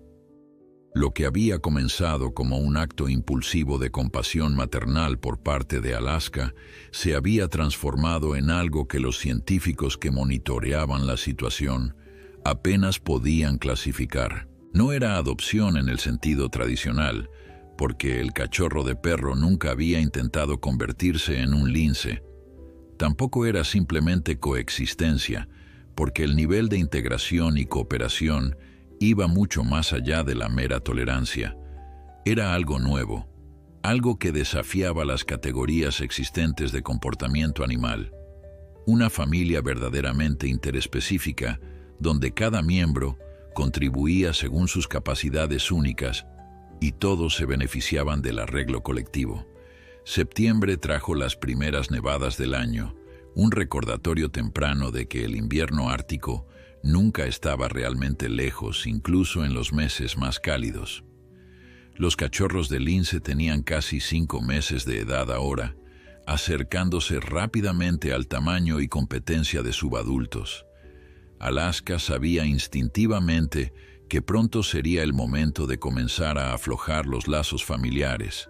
Lo que había comenzado como un acto impulsivo de compasión maternal por parte de Alaska se había transformado en algo que los científicos que monitoreaban la situación apenas podían clasificar. No era adopción en el sentido tradicional, porque el cachorro de perro nunca había intentado convertirse en un lince. Tampoco era simplemente coexistencia, porque el nivel de integración y cooperación iba mucho más allá de la mera tolerancia. Era algo nuevo, algo que desafiaba las categorías existentes de comportamiento animal. Una familia verdaderamente interespecífica, donde cada miembro contribuía según sus capacidades únicas y todos se beneficiaban del arreglo colectivo. Septiembre trajo las primeras nevadas del año, un recordatorio temprano de que el invierno ártico nunca estaba realmente lejos, incluso en los meses más cálidos. Los cachorros de lince tenían casi 5 meses de edad ahora, acercándose rápidamente al tamaño y competencia de subadultos. Alaska sabía instintivamente que pronto sería el momento de comenzar a aflojar los lazos familiares,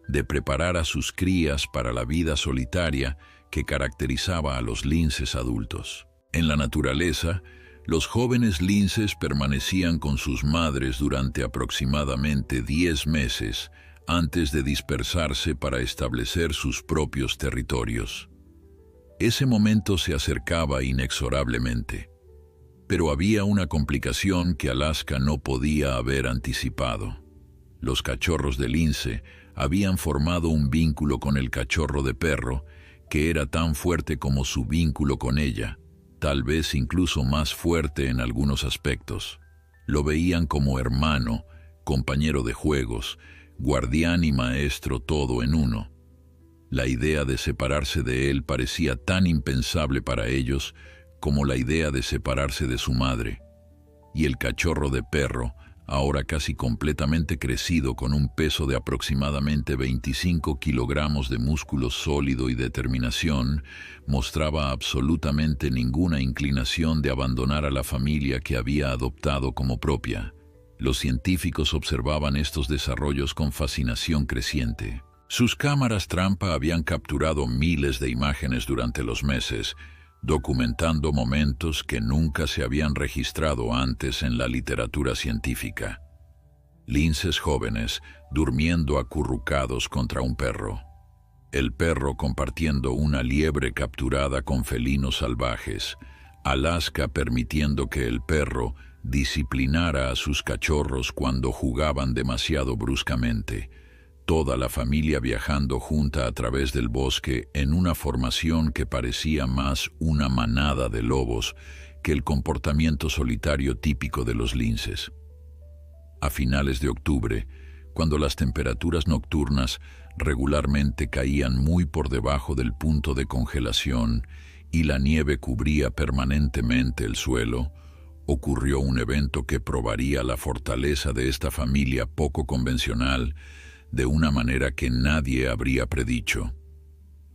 de preparar a sus crías para la vida solitaria que caracterizaba a los linces adultos. En la naturaleza, los jóvenes linces permanecían con sus madres durante aproximadamente 10 meses antes de dispersarse para establecer sus propios territorios. Ese momento se acercaba inexorablemente, pero había una complicación que Alaska no podía haber anticipado. Los cachorros de lince habían formado un vínculo con el cachorro de perro que era tan fuerte como su vínculo con ella, tal vez incluso más fuerte en algunos aspectos. Lo veían como hermano, compañero de juegos, guardián y maestro todo en uno. La idea de separarse de él parecía tan impensable para ellos como la idea de separarse de su madre. Y el cachorro de perro, ahora casi completamente crecido con un peso de aproximadamente 25 kilogramos de músculo sólido y determinación, mostraba absolutamente ninguna inclinación de abandonar a la familia que había adoptado como propia. Los científicos observaban estos desarrollos con fascinación creciente. Sus cámaras trampa habían capturado miles de imágenes durante los meses, documentando momentos que nunca se habían registrado antes en la literatura científica. Linces jóvenes durmiendo acurrucados contra un perro. El perro compartiendo una liebre capturada con felinos salvajes. Alaska permitiendo que el perro disciplinara a sus cachorros cuando jugaban demasiado bruscamente. toda la familia viajando junta a través del bosque en una formación que parecía más una manada de lobos que el comportamiento solitario típico de los linces. A finales de octubre, cuando las temperaturas nocturnas regularmente caían muy por debajo del punto de congelación y la nieve cubría permanentemente el suelo, ocurrió un evento que probaría la fortaleza de esta familia poco convencional de una manera que nadie habría predicho.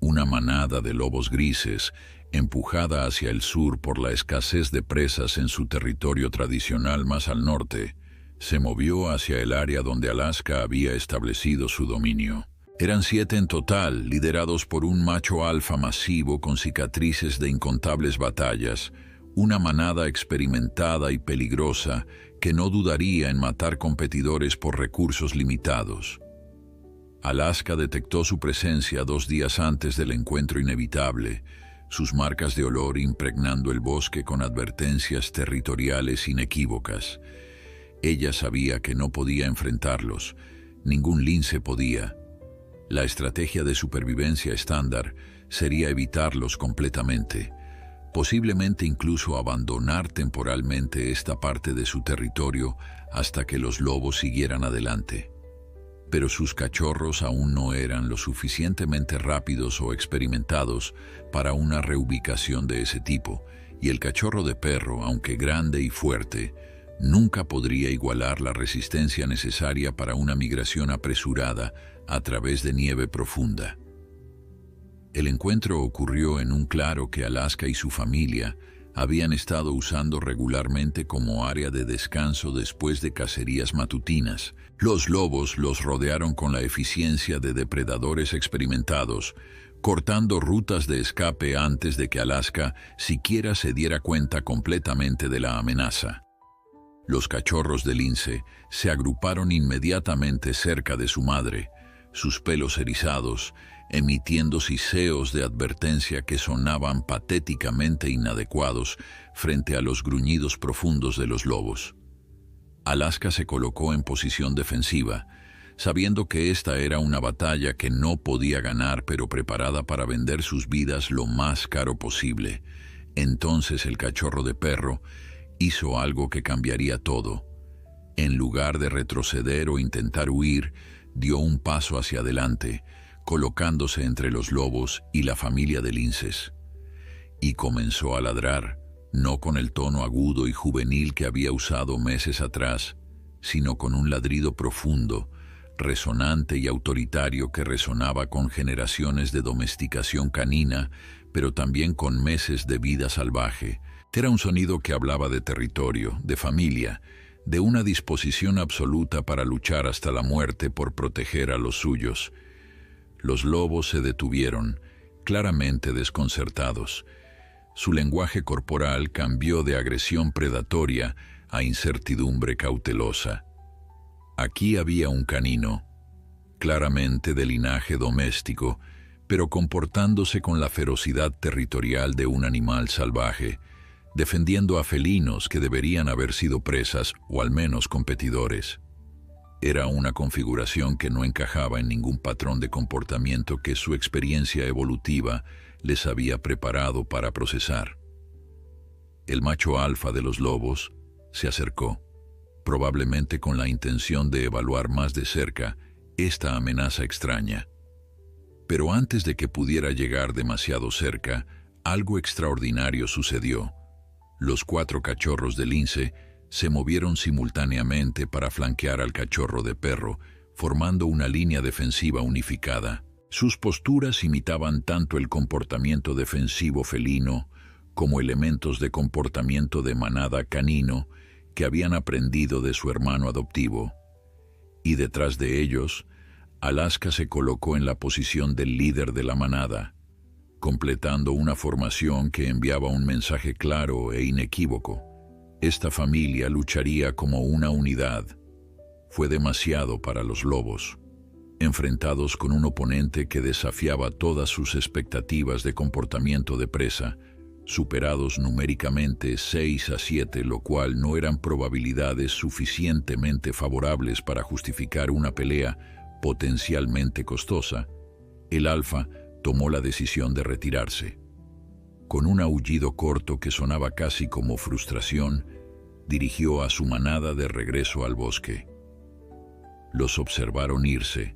Una manada de lobos grises, empujada hacia el sur por la escasez de presas en su territorio tradicional más al norte, se movió hacia el área donde Alaska había establecido su dominio. Eran 7 en total, liderados por un macho alfa masivo con cicatrices de incontables batallas, una manada experimentada y peligrosa que no dudaría en matar competidores por recursos limitados. Alaska detectó su presencia 2 días antes del encuentro inevitable, sus marcas de olor impregnando el bosque con advertencias territoriales inequívocas. Ella sabía que no podía enfrentarlos, ningún lince podía. La estrategia de supervivencia estándar sería evitarlos completamente, posiblemente incluso abandonar temporalmente esta parte de su territorio hasta que los lobos siguieran adelante. Pero sus cachorros aún no eran lo suficientemente rápidos o experimentados para una reubicación de ese tipo, y el cachorro de perro, aunque grande y fuerte, nunca podría igualar la resistencia necesaria para una migración apresurada a través de nieve profunda. El encuentro ocurrió en un claro que Alaska y su familia habían estado usando regularmente como área de descanso después de cacerías matutinas. Los lobos los rodearon con la eficiencia de depredadores experimentados, cortando rutas de escape antes de que Alaska siquiera se diera cuenta completamente de la amenaza. Los cachorros de lince se agruparon inmediatamente cerca de su madre, sus pelos erizados, emitiendo siseos de advertencia que sonaban patéticamente inadecuados frente a los gruñidos profundos de los lobos. Alaska se colocó en posición defensiva, sabiendo que esta era una batalla que no podía ganar, pero preparada para vender sus vidas lo más caro posible. Entonces el cachorro de perro hizo algo que cambiaría todo. En lugar de retroceder o intentar huir, dio un paso hacia adelante, colocándose entre los lobos y la familia de linces. Y comenzó a ladrar, no con el tono agudo y juvenil que había usado meses atrás, sino con un ladrido profundo, resonante y autoritario que resonaba con generaciones de domesticación canina, pero también con meses de vida salvaje. Era un sonido que hablaba de territorio, de familia, de una disposición absoluta para luchar hasta la muerte por proteger a los suyos. Los lobos se detuvieron, claramente desconcertados. Su lenguaje corporal cambió de agresión predatoria a incertidumbre cautelosa. Aquí había un canino, claramente de linaje doméstico, pero comportándose con la ferocidad territorial de un animal salvaje, defendiendo a felinos que deberían haber sido presas o al menos competidores. Era una configuración que no encajaba en ningún patrón de comportamiento que su experiencia evolutiva les había preparado para procesar. El macho alfa de los lobos se acercó, probablemente con la intención de evaluar más de cerca esta amenaza extraña. Pero antes de que pudiera llegar demasiado cerca, algo extraordinario sucedió. Los 4 cachorros de lince se movieron simultáneamente para flanquear al cachorro de perro, formando una línea defensiva unificada. Sus posturas imitaban tanto el comportamiento defensivo felino como elementos de comportamiento de manada canino que habían aprendido de su hermano adoptivo. Y detrás de ellos, Alaska se colocó en la posición del líder de la manada, completando una formación que enviaba un mensaje claro e inequívoco. Esta familia lucharía como una unidad. Fue demasiado para los lobos, enfrentados con un oponente que desafiaba todas sus expectativas de comportamiento de presa, superados numéricamente 6-7, lo cual no eran probabilidades suficientemente favorables para justificar una pelea potencialmente costosa, el alfa tomó la decisión de retirarse. Con un aullido corto que sonaba casi como frustración, dirigió a su manada de regreso al bosque. Los observaron irse,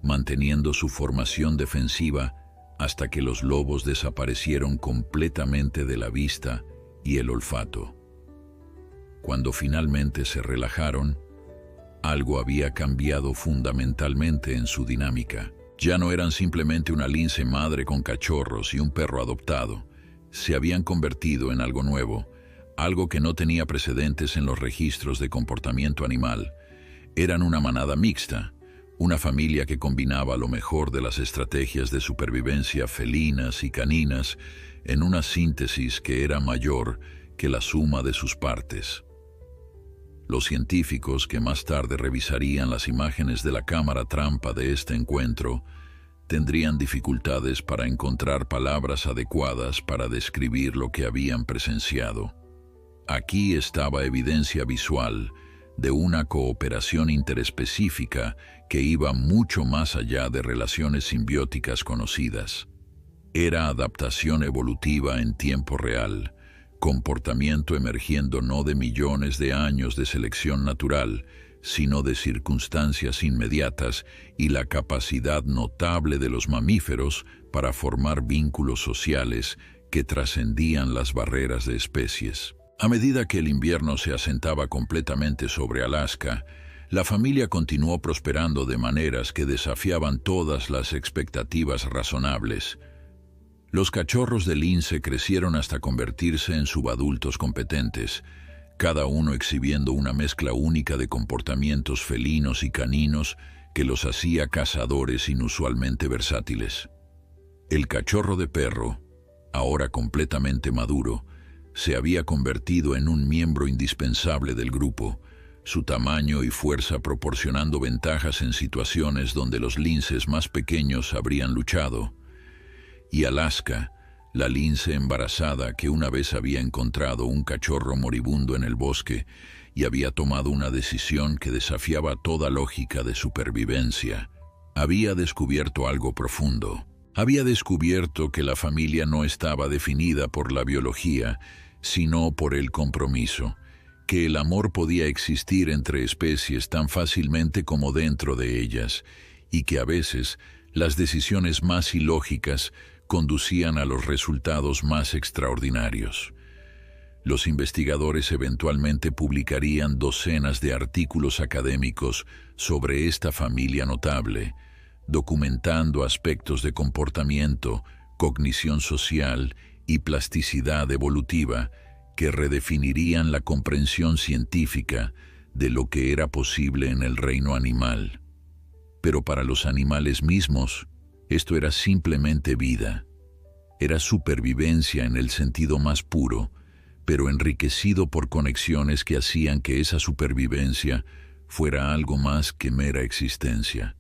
manteniendo su formación defensiva hasta que los lobos desaparecieron completamente de la vista y el olfato. Cuando finalmente se relajaron, algo había cambiado fundamentalmente en su dinámica. Ya no eran simplemente una lince madre con cachorros y un perro adoptado. Se habían convertido en algo nuevo, algo que no tenía precedentes en los registros de comportamiento animal. Eran una manada mixta, una familia que combinaba lo mejor de las estrategias de supervivencia felinas y caninas en una síntesis que era mayor que la suma de sus partes. Los científicos que más tarde revisarían las imágenes de la cámara trampa de este encuentro tendrían dificultades para encontrar palabras adecuadas para describir lo que habían presenciado. Aquí estaba evidencia visual de una cooperación interespecífica que iba mucho más allá de relaciones simbióticas conocidas. Era adaptación evolutiva en tiempo real, comportamiento emergiendo no de millones de años de selección natural, sino de circunstancias inmediatas y la capacidad notable de los mamíferos para formar vínculos sociales que trascendían las barreras de especies. A medida que el invierno se asentaba completamente sobre Alaska, la familia continuó prosperando de maneras que desafiaban todas las expectativas razonables. Los cachorros de lince crecieron hasta convertirse en subadultos competentes, cada uno exhibiendo una mezcla única de comportamientos felinos y caninos que los hacía cazadores inusualmente versátiles. El cachorro de perro, ahora completamente maduro, se había convertido en un miembro indispensable del grupo, su tamaño y fuerza proporcionando ventajas en situaciones donde los linces más pequeños habrían luchado. Y Alaska, la lince embarazada que una vez había encontrado un cachorro moribundo en el bosque y había tomado una decisión que desafiaba toda lógica de supervivencia, había descubierto algo profundo. Había descubierto que la familia no estaba definida por la biología, sino por el compromiso, que el amor podía existir entre especies tan fácilmente como dentro de ellas, y que a veces las decisiones más ilógicas conducían a los resultados más extraordinarios. Los investigadores eventualmente publicarían docenas de artículos académicos sobre esta familia notable, documentando aspectos de comportamiento, cognición social y plasticidad evolutiva que redefinirían la comprensión científica de lo que era posible en el reino animal. Pero para los animales mismos, esto era simplemente vida. Era supervivencia en el sentido más puro, pero enriquecido por conexiones que hacían que esa supervivencia fuera algo más que mera existencia.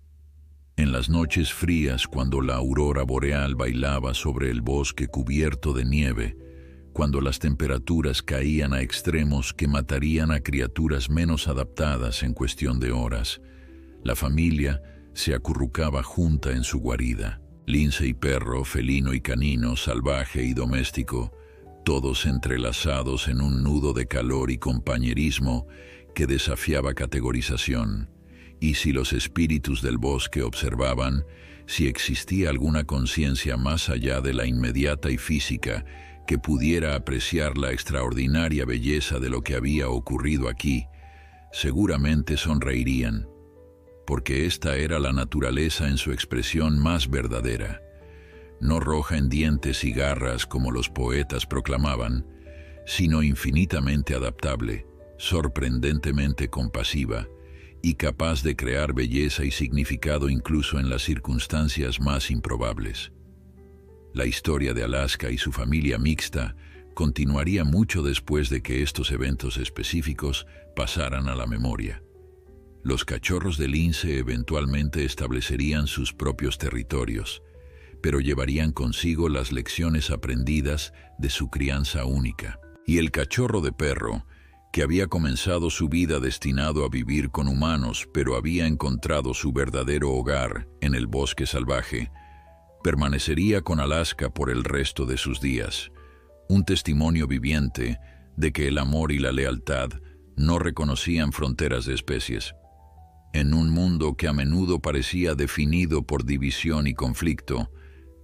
En las noches frías, cuando la aurora boreal bailaba sobre el bosque cubierto de nieve, cuando las temperaturas caían a extremos que matarían a criaturas menos adaptadas en cuestión de horas, la familia se acurrucaba junta en su guarida. Lince y perro, felino y canino, salvaje y doméstico, todos entrelazados en un nudo de calor y compañerismo que desafiaba categorización. Y si los espíritus del bosque observaban, si existía alguna conciencia más allá de la inmediata y física que pudiera apreciar la extraordinaria belleza de lo que había ocurrido aquí, seguramente sonreirían, porque esta era la naturaleza en su expresión más verdadera, no roja en dientes y garras como los poetas proclamaban, sino infinitamente adaptable, sorprendentemente compasiva, y capaz de crear belleza y significado incluso en las circunstancias más improbables. La historia de Alaska y su familia mixta continuaría mucho después de que estos eventos específicos pasaran a la memoria. Los cachorros de lince eventualmente establecerían sus propios territorios, pero llevarían consigo las lecciones aprendidas de su crianza única. Y el cachorro de perro, que había comenzado su vida destinado a vivir con humanos, pero había encontrado su verdadero hogar en el bosque salvaje, permanecería con Alaska por el resto de sus días, un testimonio viviente de que el amor y la lealtad no reconocían fronteras de especies. En un mundo que a menudo parecía definido por división y conflicto,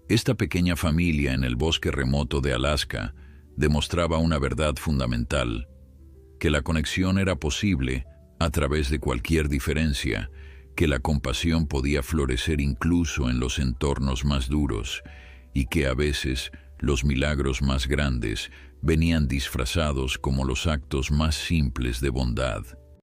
esta pequeña familia en el bosque remoto de Alaska demostraba una verdad fundamental, que la conexión era posible a través de cualquier diferencia, que la compasión podía florecer incluso en los entornos más duros y que a veces los milagros más grandes venían disfrazados como los actos más simples de bondad.